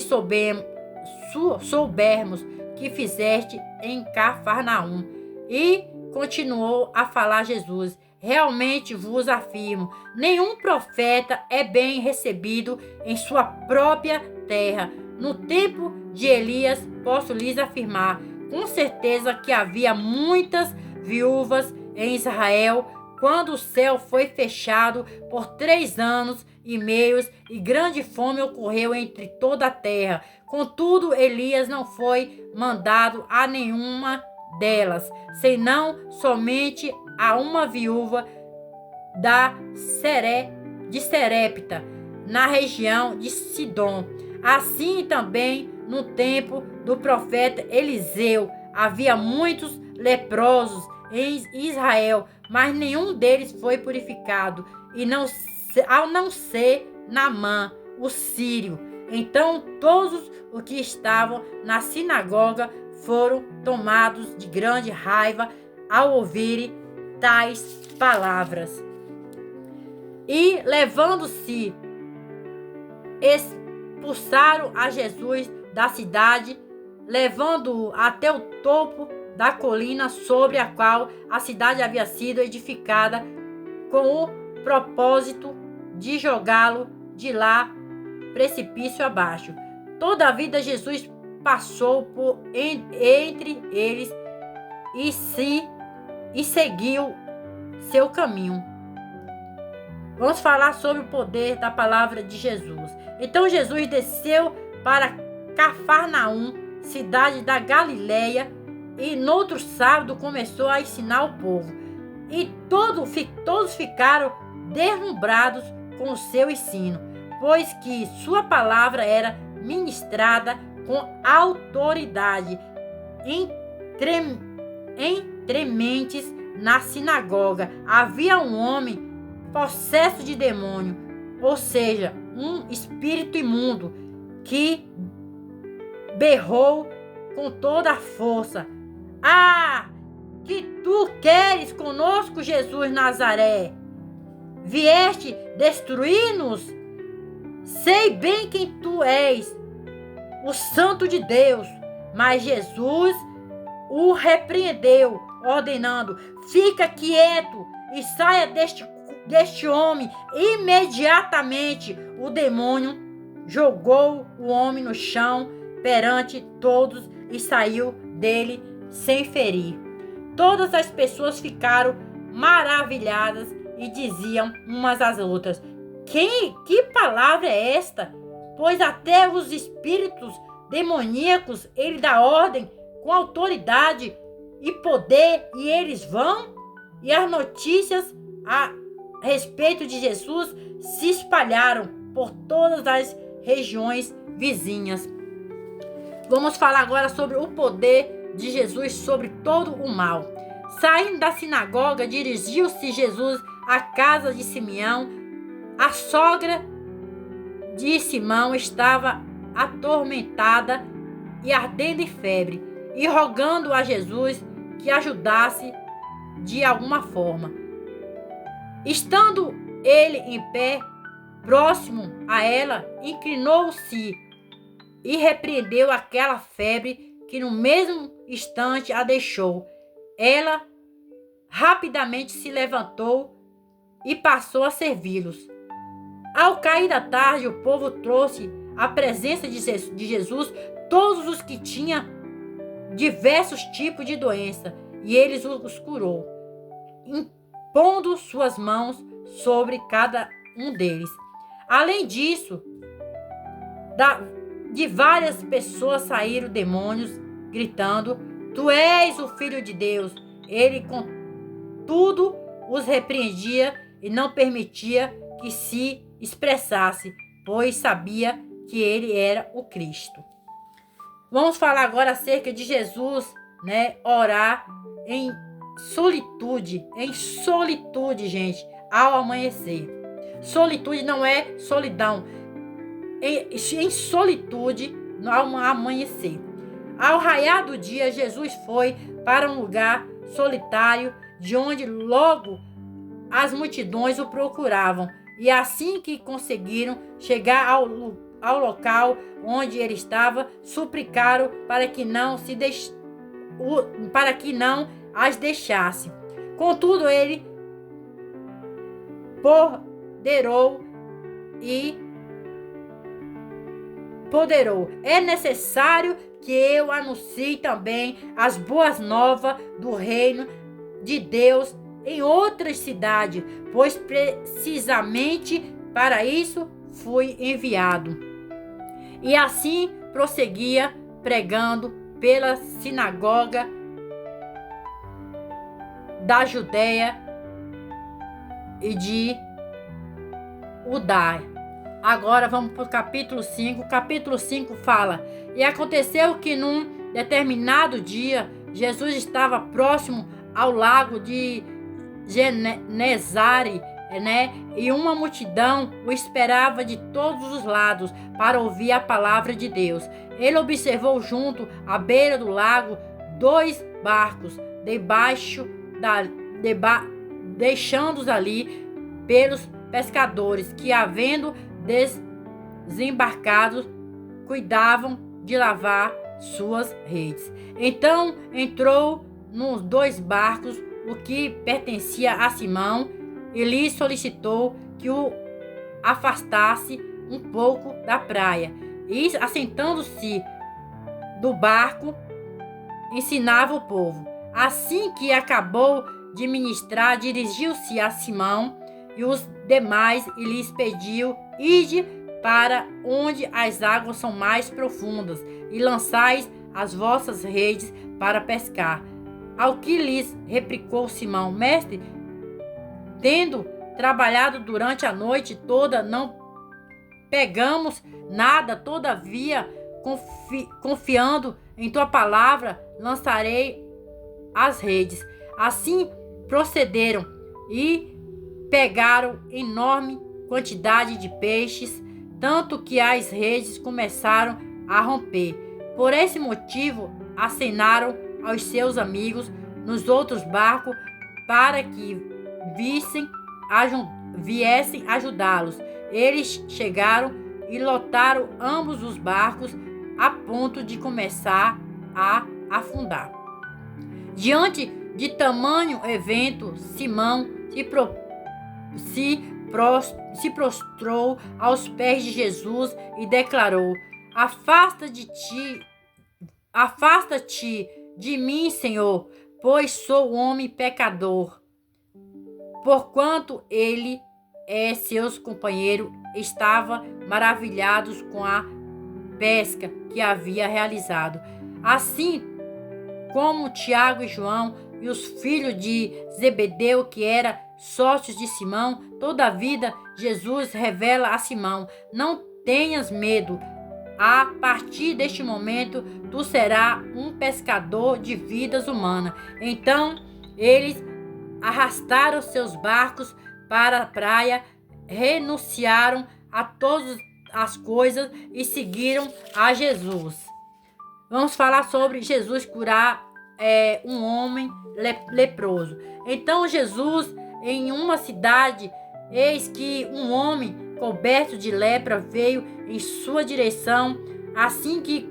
soubermos que fizeste em Cafarnaum. E continuou a falar Jesus: Realmente vos afirmo, nenhum profeta é bem recebido em sua própria terra. No tempo de Elias, posso lhes afirmar com certeza que havia muitas viúvas em Israel, quando o céu foi fechado por 3 anos e meio, e grande fome ocorreu entre toda a terra. Contudo, Elias não foi mandado a nenhuma delas, senão somente a uma viúva de Serepta, na região de Sidom. Assim também no tempo do profeta Eliseu havia muitos leprosos em Israel, mas nenhum deles foi purificado, ao não ser Naamã, o sírio. Então todos os que estavam na sinagoga foram tomados de grande raiva ao ouvirem tais palavras. E, levando-se, expulsaram a Jesus da cidade, levando-o até o topo da colina sobre a qual a cidade havia sido edificada, com o propósito de jogá-lo de lá precipício abaixo. Todavia Jesus passou por entre eles e seguiu seu caminho. Vamos falar sobre o poder da palavra de Jesus. Então Jesus desceu para Cafarnaum, cidade da Galileia, e no outro sábado começou a ensinar o povo. E todos ficaram deslumbrados com o seu ensino, pois que sua palavra era ministrada com autoridade entre mentes. Na sinagoga havia um homem possesso de demônio, ou seja, um espírito imundo, que berrou com toda a força: "Ah, que tu queres conosco, Jesus Nazaré? Vieste destruir-nos? Sei bem quem tu és, o Santo de Deus." Mas Jesus o repreendeu, ordenando: "Fica quieto e saia deste homem." Imediatamente o demônio jogou o homem no chão perante todos e saiu dele sem ferir. Todas as pessoas ficaram maravilhadas e diziam umas às outras: Que palavra é esta? Pois até os espíritos demoníacos ele dá ordem com autoridade e poder, e eles vão. E as notícias a respeito de Jesus se espalharam por todas as regiões vizinhas. Vamos falar agora sobre o poder de Jesus sobre todo o mal. Saindo da sinagoga, dirigiu-se Jesus à casa de Simeão. A sogra de Simão estava atormentada e ardendo em febre, e rogando a Jesus que ajudasse de alguma forma. Estando ele em pé, próximo a ela, inclinou-se e repreendeu aquela febre, que no mesmo instante a deixou. Ela rapidamente se levantou e passou a servi-los. Ao cair da tarde, o povo trouxe à presença de Jesus todos os que tinham diversos tipos de doença, e ele os curou, impondo suas mãos sobre cada um deles. Além disso, de várias pessoas saíram demônios, gritando: "Tu és o Filho de Deus." Ele, contudo, os repreendia e não permitia que se expressasse, pois sabia que ele era o Cristo. Vamos falar agora acerca de Jesus, orar em solitude, gente, ao amanhecer. Solitude não é solidão. Em solitude, ao amanhecer. Ao raiar do dia, Jesus foi para um lugar solitário, de onde logo as multidões o procuravam. E assim que conseguiram chegar ao local onde ele estava, suplicaram para que não as deixasse. Contudo, ele ponderou: "É necessário que eu anuncie também as boas novas do reino de Deus em outras cidades, pois precisamente para isso fui enviado." E assim prosseguia pregando pela sinagoga da Judéia e de Judá. Agora vamos para o capítulo 5. O capítulo 5 fala: "E aconteceu que num determinado dia, Jesus estava próximo ao lago de Genezare, e uma multidão o esperava de todos os lados para ouvir a palavra de Deus. Ele observou junto à beira do lago 2 barcos deixando-os ali pelos pescadores, que, havendo desembarcado, cuidavam de lavar suas redes. Então entrou nos 2 barcos, o que pertencia a Simão, e lhe solicitou que o afastasse um pouco da praia. E, assentando-se do barco, ensinava o povo. Assim que acabou de ministrar, dirigiu-se a Simão e os demais e lhes pediu: "Ide para onde as águas são mais profundas e lançais as vossas redes para pescar. Ao que lhes replicou Simão: Mestre, tendo trabalhado durante a noite toda, não pegamos nada, todavia, confiando em tua palavra, lançarei as redes. Assim procederam e pegaram enorme quantidade de peixes, tanto que as redes começaram a romper. Por esse motivo, acenaram aos seus amigos nos outros barcos para que viessem ajudá-los. Eles chegaram e lotaram ambos os barcos a ponto de começar a afundar. Diante de tamanho evento, Simão se prostrou aos pés de Jesus e declarou: Afasta-te de mim, Senhor, pois sou homem pecador. Porquanto ele e seus companheiros estavam maravilhados com a pesca que havia realizado. Assim como Tiago e João e os filhos de Zebedeu, que eram sócios de Simão. Todavia, Jesus revela a Simão: não tenhas medo. A partir deste momento, tu serás um pescador de vidas humanas. Então, eles arrastaram seus barcos para a praia, renunciaram a todas as coisas e seguiram a Jesus. Vamos falar sobre Jesus curar um homem leproso. Então, Jesus, em uma cidade, eis que um homem coberto de lepra veio em sua direção. Assim que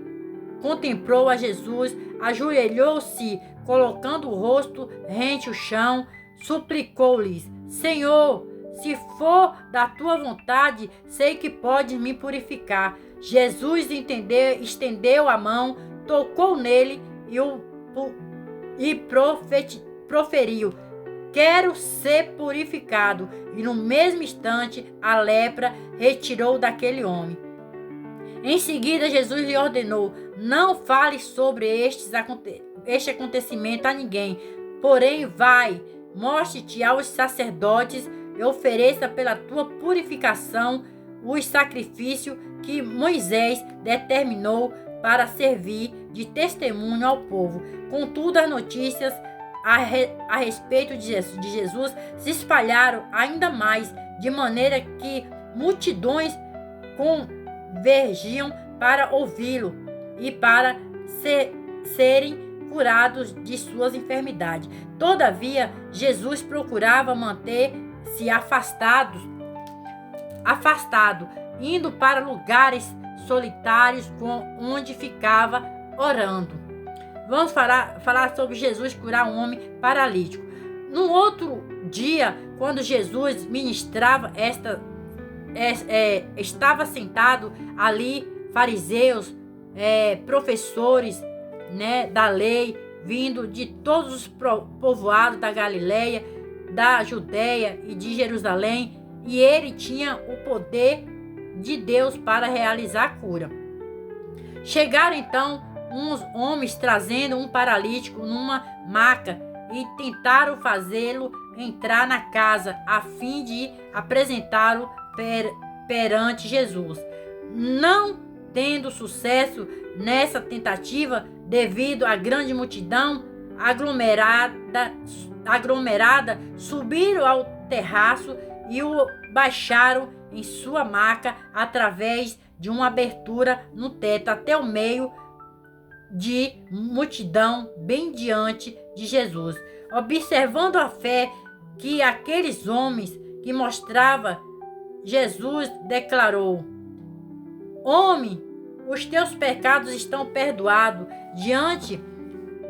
contemplou a Jesus, ajoelhou-se, colocando o rosto rente ao chão, suplicou-lhes: Senhor, se for da tua vontade, sei que podes me purificar. Jesus estendeu a mão, tocou nele e proferiu: quero ser purificado. E no mesmo instante a lepra retirou daquele homem. Em seguida, Jesus lhe ordenou: não fale sobre este acontecimento a ninguém, porém vai, mostre-te aos sacerdotes e ofereça pela tua purificação os sacrifícios que Moisés determinou para servir de testemunho ao povo. Contudo, as notícias a respeito de Jesus se espalharam ainda mais, de maneira que multidões convergiam para ouvi-lo e para serem curados de suas enfermidades. Todavia, Jesus procurava manter-se afastado, indo para lugares solitários onde ficava orando. Vamos falar sobre Jesus curar um homem paralítico. No outro dia, quando Jesus ministrava estava sentado ali fariseus, professores, da lei, vindo de todos os povoados da Galileia, da Judeia e de Jerusalém, e ele tinha o poder de Deus para realizar a cura. Chegaram então uns homens trazendo um paralítico numa maca e tentaram fazê-lo entrar na casa a fim de apresentá-lo perante Jesus. Não tendo sucesso nessa tentativa, devido à grande multidão aglomerada, subiram ao terraço e o baixaram em sua maca através de uma abertura no teto até o meio de multidão, bem diante de Jesus. Observando a fé que aqueles homens que mostrava, Jesus declarou: homem, os teus pecados estão perdoados. Diante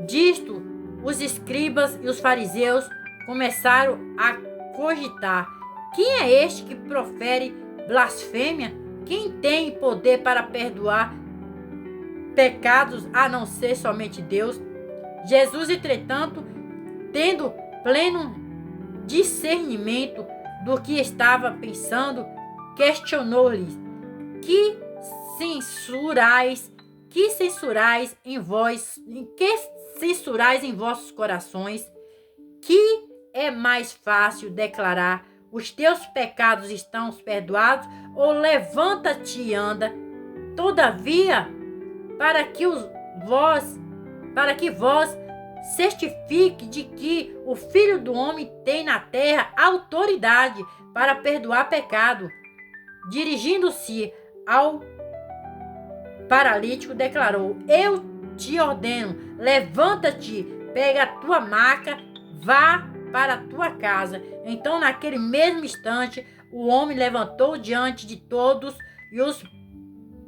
disto, os escribas e os fariseus começaram a cogitar: quem é este que profere blasfêmia? Quem tem poder para perdoar pecados a não ser somente Deus? Jesus, entretanto, tendo pleno discernimento do que estava pensando, questionou-lhes: que censurais que censurais em vossos corações? Que é mais fácil declarar: os teus pecados estão perdoados, ou levanta-te e anda? Todavia, para que vós certifique de que o Filho do Homem tem na terra autoridade para perdoar pecado. Dirigindo-se ao paralítico, declarou: eu te ordeno, levanta-te, pega a tua maca, vá para a tua casa. Então, naquele mesmo instante, o homem levantou diante de todos e os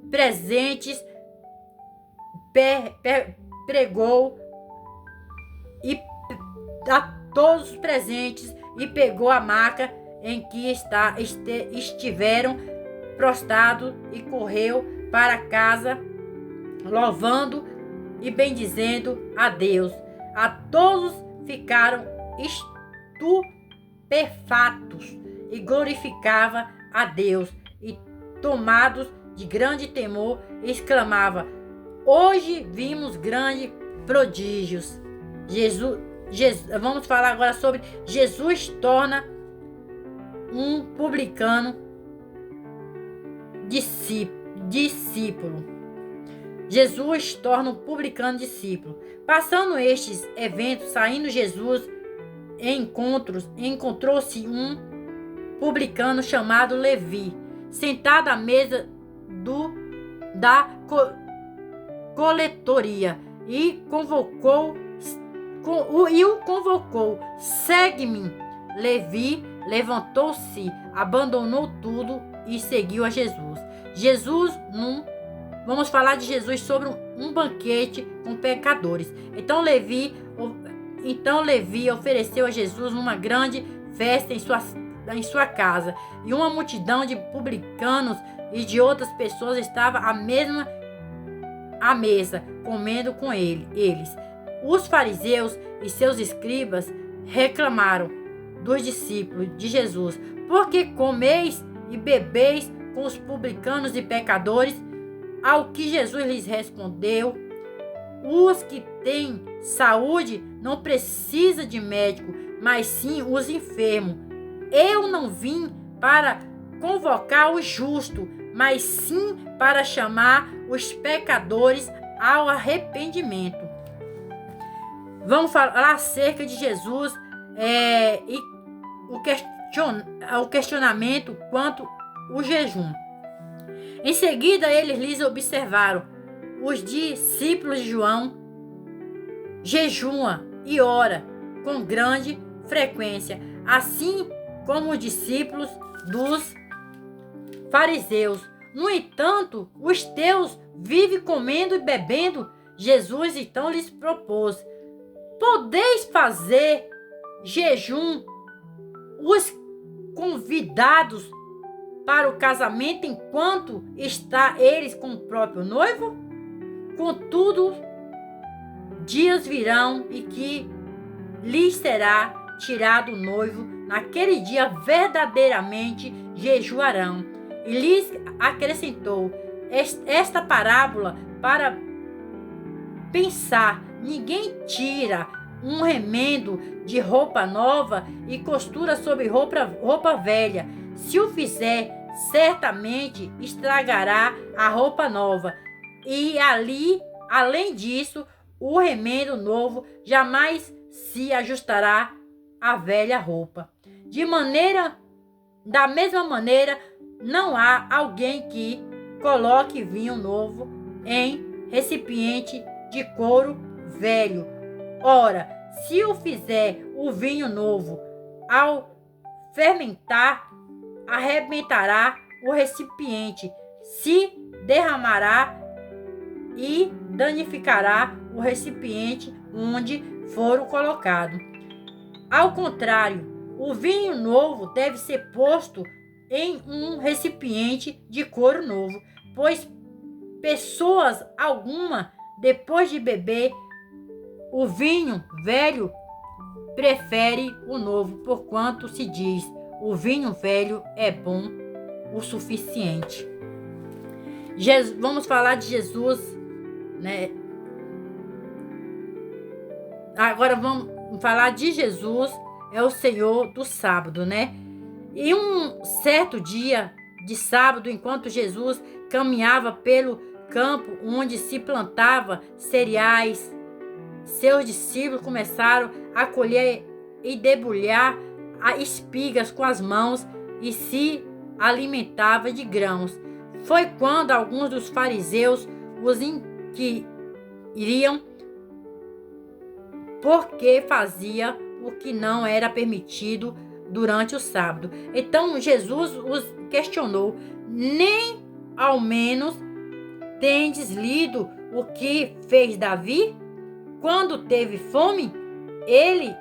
presentes, pregou e a todos os presentes e pegou a maca em que estiveram prostrados e correu para casa, louvando e bendizendo a Deus. A todos ficaram estupefatos e glorificava a Deus, e tomados de grande temor, exclamava: hoje vimos grandes prodígios. Vamos falar agora sobre Jesus torna um publicano discípulo. Jesus torna um publicano discípulo. Passando estes eventos, saindo Jesus encontrou-se um publicano chamado Levi, sentado à mesa da coletoria, e o convocou: segue-me. Levi levantou-se, abandonou tudo e seguiu a Jesus. Vamos falar de Jesus sobre um banquete com pecadores. Então Levi ofereceu a Jesus uma grande festa em sua casa, e uma multidão de publicanos e de outras pessoas estava à mesa, comendo com eles. Os fariseus e seus escribas reclamaram dos discípulos de Jesus: por que comeis e bebeis com os publicanos e pecadores? Ao que Jesus lhes respondeu: os que têm saúde não precisam de médico, mas sim os enfermos. Eu não vim para convocar os justos, mas sim para chamar os pecadores ao arrependimento. Vamos falar acerca de Jesus e o questionamento quanto ao jejum. Em seguida, eles lhes observaram: os discípulos de João jejuam e ora com grande frequência, assim como os discípulos dos fariseus. No entanto, os teus vivem comendo e bebendo. Jesus então lhes propôs: podeis fazer jejum os convidados para o casamento enquanto está eles com o próprio noivo? Contudo, dias virão e que lhes será tirado o noivo. Naquele dia verdadeiramente jejuarão. E lhes acrescentou esta parábola para pensar: ninguém tira um remendo de roupa nova e costura sobre roupa velha. Se o fizer, certamente estragará a roupa nova. E além disso, o remendo novo jamais se ajustará à velha roupa. Da mesma maneira, não há alguém que coloque vinho novo em recipiente de couro velho. Ora, se o fizer, o vinho novo, ao fermentar, arrebentará o recipiente, se derramará e danificará o recipiente onde foram colocado. Ao contrário, o vinho novo deve ser posto em um recipiente de couro novo, pois pessoas alguma, depois de beber o vinho velho, prefere o novo, porquanto se diz: o vinho velho é bom o suficiente. Vamos falar de Jesus né? Agora vamos falar de Jesus, é o Senhor do sábado, né? E um certo dia de sábado, enquanto Jesus caminhava pelo campo onde se plantava cereais, seus discípulos começaram a colher e debulhar as espigas com as mãos e se alimentava de grãos. Foi quando alguns dos fariseus os inquiriam porque fazia o que não era permitido durante o sábado. Então Jesus os questionou: nem ao menos tendes lido o que fez Davi quando teve fome? Ele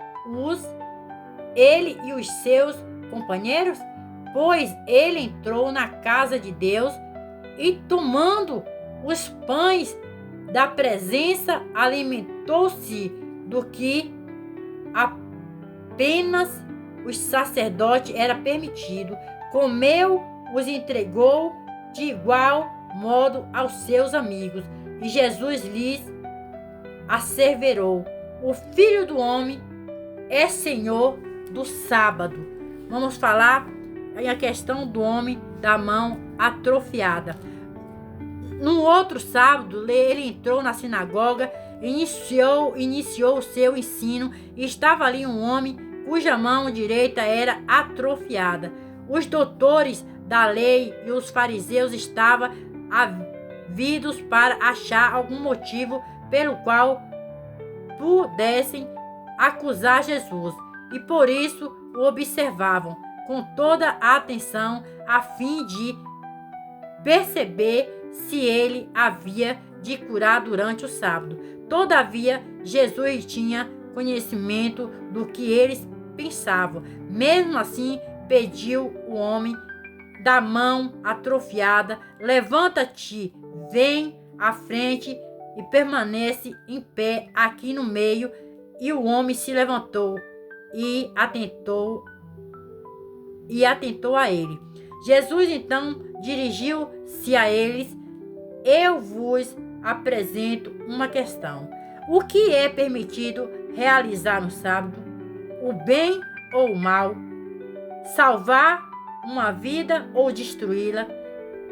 e os seus companheiros? Pois ele entrou na casa de Deus e, tomando os pães da presença, alimentou-se do que apenas os sacerdotes era permitido. Comeu, os entregou de igual modo aos seus amigos. E Jesus lhes asseverou: o Filho do Homem é Senhor do sábado. Vamos falar a questão do homem da mão atrofiada. No outro sábado, ele entrou na sinagoga, iniciou o seu ensino, e estava ali um homem cuja mão direita era atrofiada. Os doutores da lei e os fariseus estavam ávidos para achar algum motivo pelo qual pudessem acusar Jesus, e por isso o observavam com toda a atenção a fim de perceber se ele havia de curar durante o sábado. Todavia, Jesus tinha conhecimento do que eles pensavam. Mesmo assim, pediu o homem da mão atrofiada: levanta-te, vem à frente e permanece em pé aqui no meio. E o homem se levantou e atentou a ele. Jesus então dirigiu-se a eles: eu vos apresento uma questão. O que é permitido realizar no sábado? O bem ou o mal? Salvar uma vida ou destruí-la?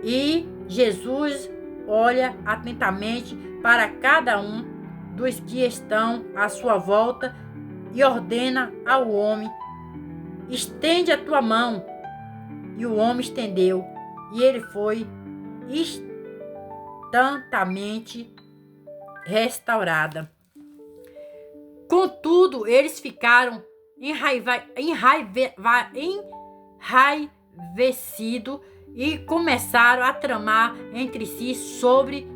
E Jesus olha atentamente para cada um dos que estão à sua volta e ordena ao homem: estende a tua mão. E o homem estendeu, e ele foi instantaneamente restaurada. Contudo, eles ficaram enraivecidos e começaram a tramar entre si sobre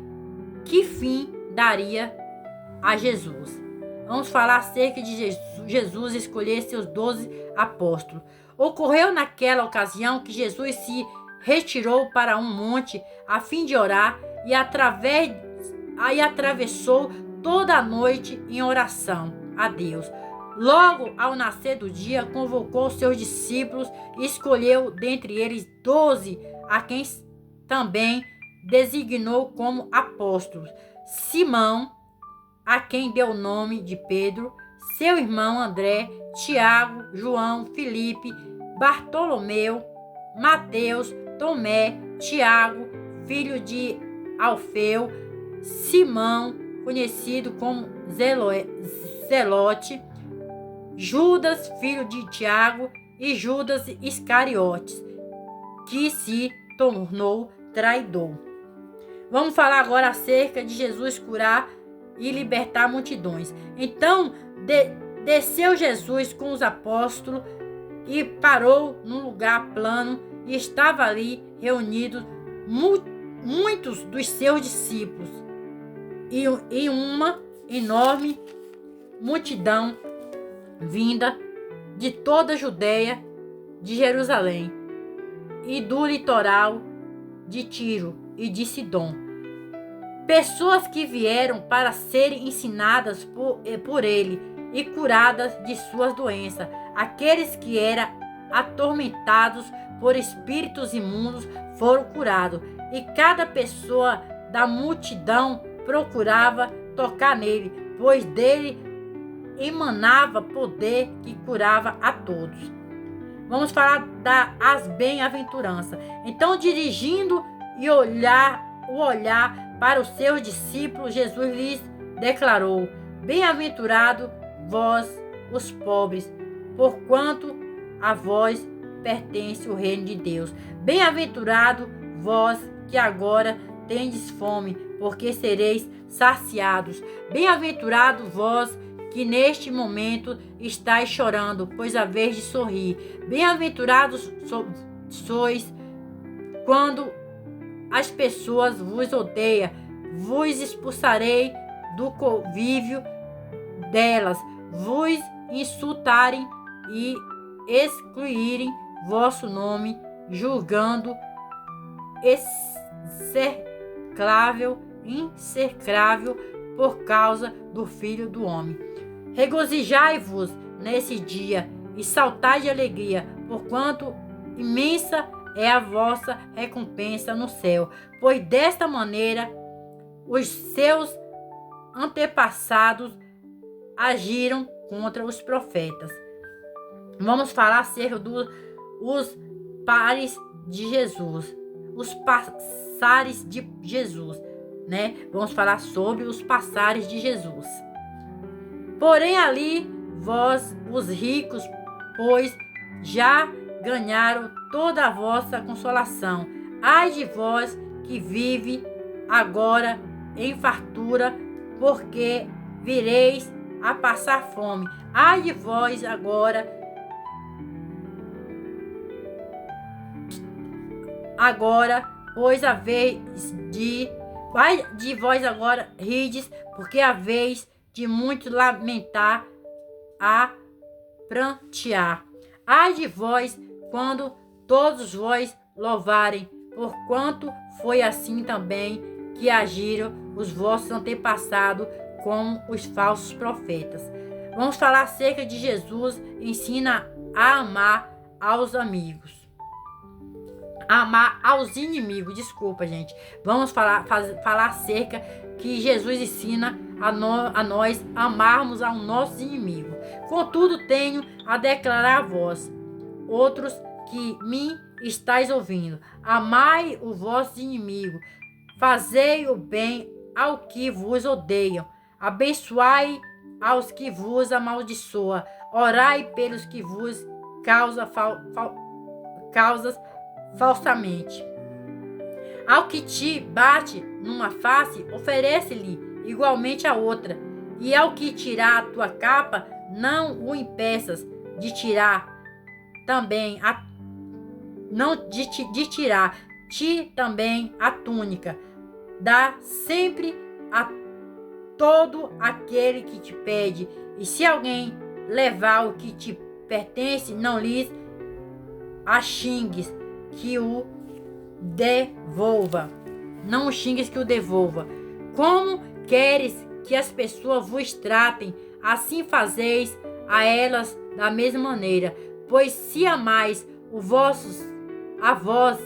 que fim daria a Jesus. Vamos falar acerca de Jesus escolher seus 12 apóstolos. Ocorreu naquela ocasião que Jesus se retirou para um monte a fim de orar e atravessou toda a noite em oração a Deus. Logo ao nascer do dia, convocou seus discípulos e escolheu dentre eles 12, a quem também designou como apóstolos: Simão, a quem deu o nome de Pedro, seu irmão André, Tiago, João, Filipe, Bartolomeu, Mateus, Tomé, Tiago, filho de Alfeu, Simão, conhecido como Zelote, Judas, filho de Tiago, e Judas Iscariotes, que se tornou traidor. Vamos falar agora acerca de Jesus curar e libertar multidões. Então, desceu Jesus com os apóstolos e parou num lugar plano, e estava ali reunidos muitos dos seus discípulos e uma enorme multidão vinda de toda a Judeia, de Jerusalém e do litoral de Tiro e de Sidom. Pessoas que vieram para serem ensinadas por ele e curadas de suas doenças. Aqueles que eram atormentados por espíritos imundos foram curados, e cada pessoa da multidão procurava tocar nele, pois dele emanava poder que curava a todos. Vamos falar das bem-aventuranças. Então, dirigindo o olhar para os seus discípulos, Jesus lhes declarou: bem-aventurado vós, os pobres, porquanto a vós pertence o reino de Deus. Bem-aventurado vós que agora tendes fome, porque sereis saciados. Bem-aventurado vós que neste momento estáis chorando, pois haveis de sorrir. Bem-aventurados sois quando as pessoas vos odeiam, vos expulsarei do convívio delas, vos insultarem e excluírem vosso nome, julgando execrável por causa do Filho do Homem. Regozijai-vos nesse dia e saltai de alegria, porquanto imensa é a vossa recompensa no céu, pois desta maneira os seus antepassados agiram contra os profetas. Vamos falar acerca dos pares de Jesus, os passares de Jesus, né? Vamos falar sobre os passares de Jesus. Porém ali vós, os ricos, pois já ganharam toda a vossa consolação. Ai de vós que vive agora em fartura, porque vireis a passar fome. Ai de vós agora, pois a vez ai de vós agora rides, porque a vez de muito lamentar a prantear. Ai de vós quando todos vós louvarem, porquanto foi assim também que agiram os vossos antepassados como os falsos profetas. Vamos falar acerca de Jesus ensina a amar aos amigos. Amar aos inimigos, desculpa, gente. Vamos falar acerca que Jesus ensina a nós amarmos aos nossos inimigos. Contudo, tenho a declarar a vós, outros que me estáis ouvindo: amai o vosso inimigo, fazei o bem ao que vos odeiam, abençoai aos que vos amaldiçoam, orai pelos que vos causas falsamente. Ao que te bate numa face, oferece-lhe igualmente a outra, e ao que tirar a tua capa, não o impeças de tirar também também a túnica. Dá sempre a todo aquele que te pede, e se alguém levar o que te pertence, não lhes xingues que o devolva. Não o xingues que o devolva. Como queres que as pessoas vos tratem, assim fazeis a elas da mesma maneira. Pois se amais a vós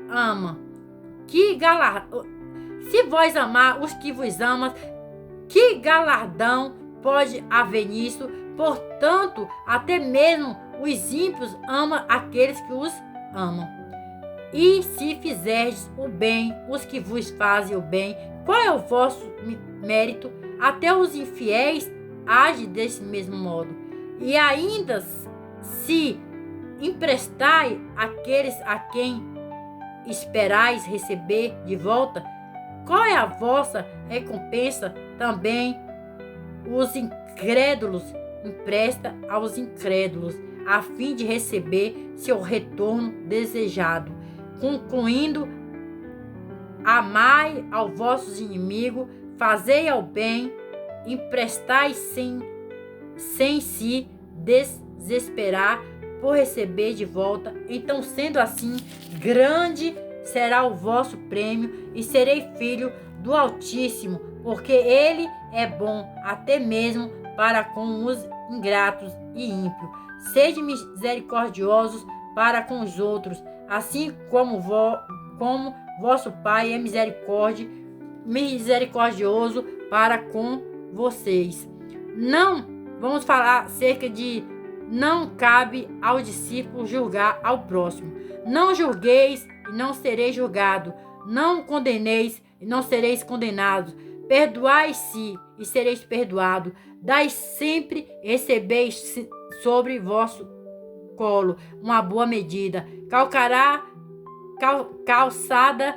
ama, se vós amar os que vos amam, que galardão pode haver nisso? Portanto, até mesmo os ímpios amam aqueles que os amam. E se fizerdes o bem os que vos fazem o bem, qual é o vosso mérito? Até os infiéis agem desse mesmo modo. E ainda se emprestai àqueles a quem esperais receber de volta, qual é a vossa recompensa? Também os incrédulos empresta aos incrédulos, a fim de receber seu retorno desejado. Concluindo, amai aos vossos inimigos, fazei ao bem, emprestai sem se desesperar por receber de volta. Então, sendo assim, grande será o vosso prêmio, e serei filho do Altíssimo, porque ele é bom até mesmo para com os ingratos e ímpios. Sede misericordiosos para com os outros, assim como vosso Pai é misericordioso para com vocês. Não, vamos falar acerca de não cabe ao discípulo julgar ao próximo. Não julgueis e não sereis julgados. Não condeneis e não sereis condenados. Perdoai-se e sereis perdoados. Dai sempre e recebeis sobre vosso colo uma boa medida. Calçada,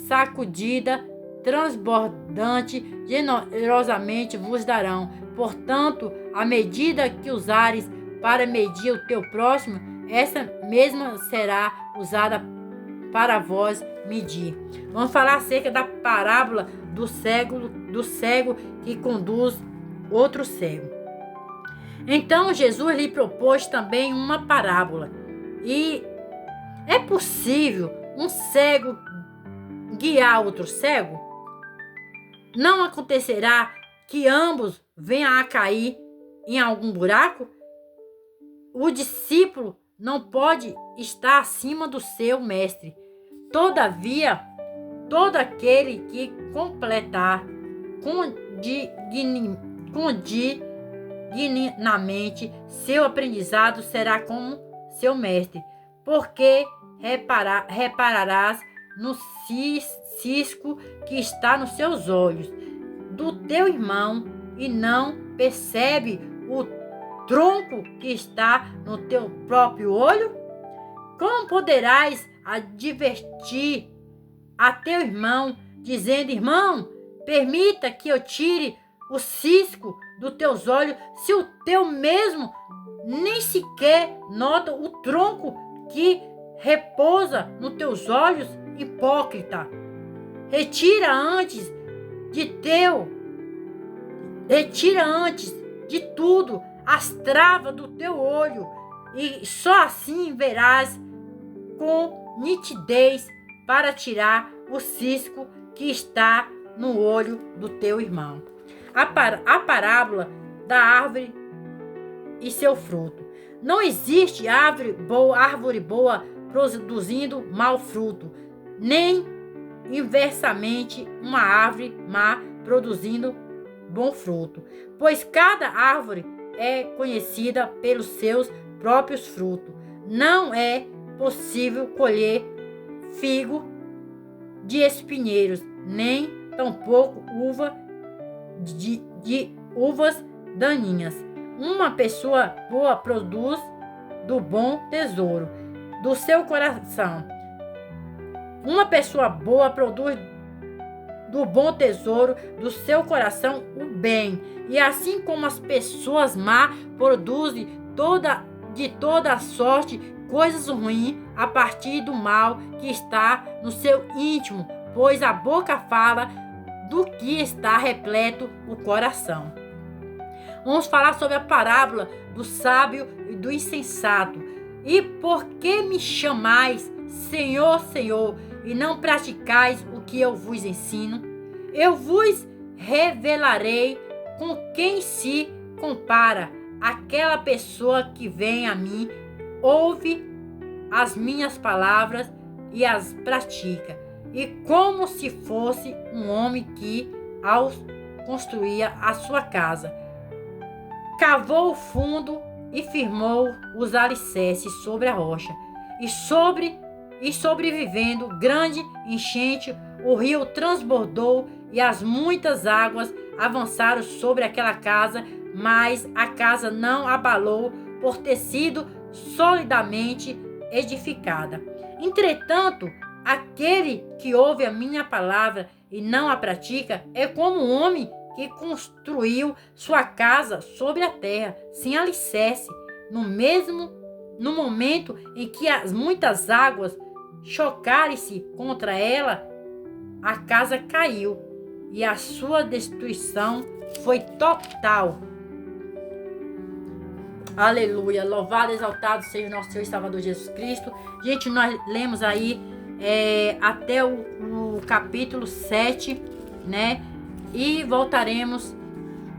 sacudida, transbordante, generosamente vos darão. Portanto, a medida que usares para medir o teu próximo, essa mesma será usada para vós medir. Vamos falar acerca da parábola do cego que conduz outro cego. Então Jesus lhe propôs também uma parábola. E é possível um cego guiar outro cego? Não acontecerá que ambos venham a cair em algum buraco? O discípulo não pode estar acima do seu mestre. Todavia, todo aquele que completar dignamente seu aprendizado será como seu mestre, porque repararás no cisco que está nos seus olhos do teu irmão e não percebe o tronco que está no teu próprio olho? Como poderás advertir a teu irmão, dizendo: irmão, permita que eu tire o cisco dos teus olhos, se o teu mesmo nem sequer nota o tronco que repousa nos teus olhos? Hipócrita, retira antes de tudo as travas do teu olho, e só assim verás com nitidez para tirar o cisco que está no olho do teu irmão. A parábola da árvore e seu fruto. Não existe árvore boa produzindo mau fruto, nem inversamente uma árvore má produzindo bom fruto, pois cada árvore é conhecida pelos seus próprios frutos. Não é possível colher figo de espinheiros, nem tampouco uva de uvas daninhas. Uma pessoa boa produz do bom tesouro do seu coração. Uma pessoa boa produz do bom tesouro do seu coração o bem. E assim como as pessoas má produzem de toda a sorte coisas ruins a partir do mal que está no seu íntimo, pois a boca fala do que está repleto o coração. Vamos falar sobre a parábola do sábio e do insensato. E por que me chamais Senhor, Senhor, e não praticais o que eu vos ensino? Eu vos revelarei com quem se compara aquela pessoa que vem a mim, ouve as minhas palavras e as pratica, e como se fosse um homem que, ao construir a sua casa, cavou o fundo e firmou os alicerces sobre a rocha, e sobrevivendo grande enchente, o rio transbordou e as muitas águas avançaram sobre aquela casa, mas a casa não abalou por ter sido solidamente edificada. Entretanto, aquele que ouve a minha palavra e não a pratica é como um homem que construiu sua casa sobre a terra, sem alicerce. No momento em que as muitas águas chocarem-se contra ela, a casa caiu e a sua destruição foi total. Aleluia, louvado, exaltado seja o nosso Senhor e Salvador Jesus Cristo. Gente, nós lemos aí até o capítulo 7, né? E voltaremos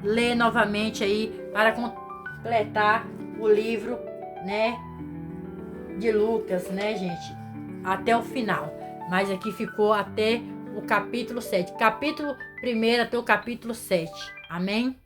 a ler novamente aí para completar o livro, né, de Lucas, né, gente? Até o final. Mas aqui ficou até o capítulo 7. Capítulo 1 até o capítulo 7. Amém?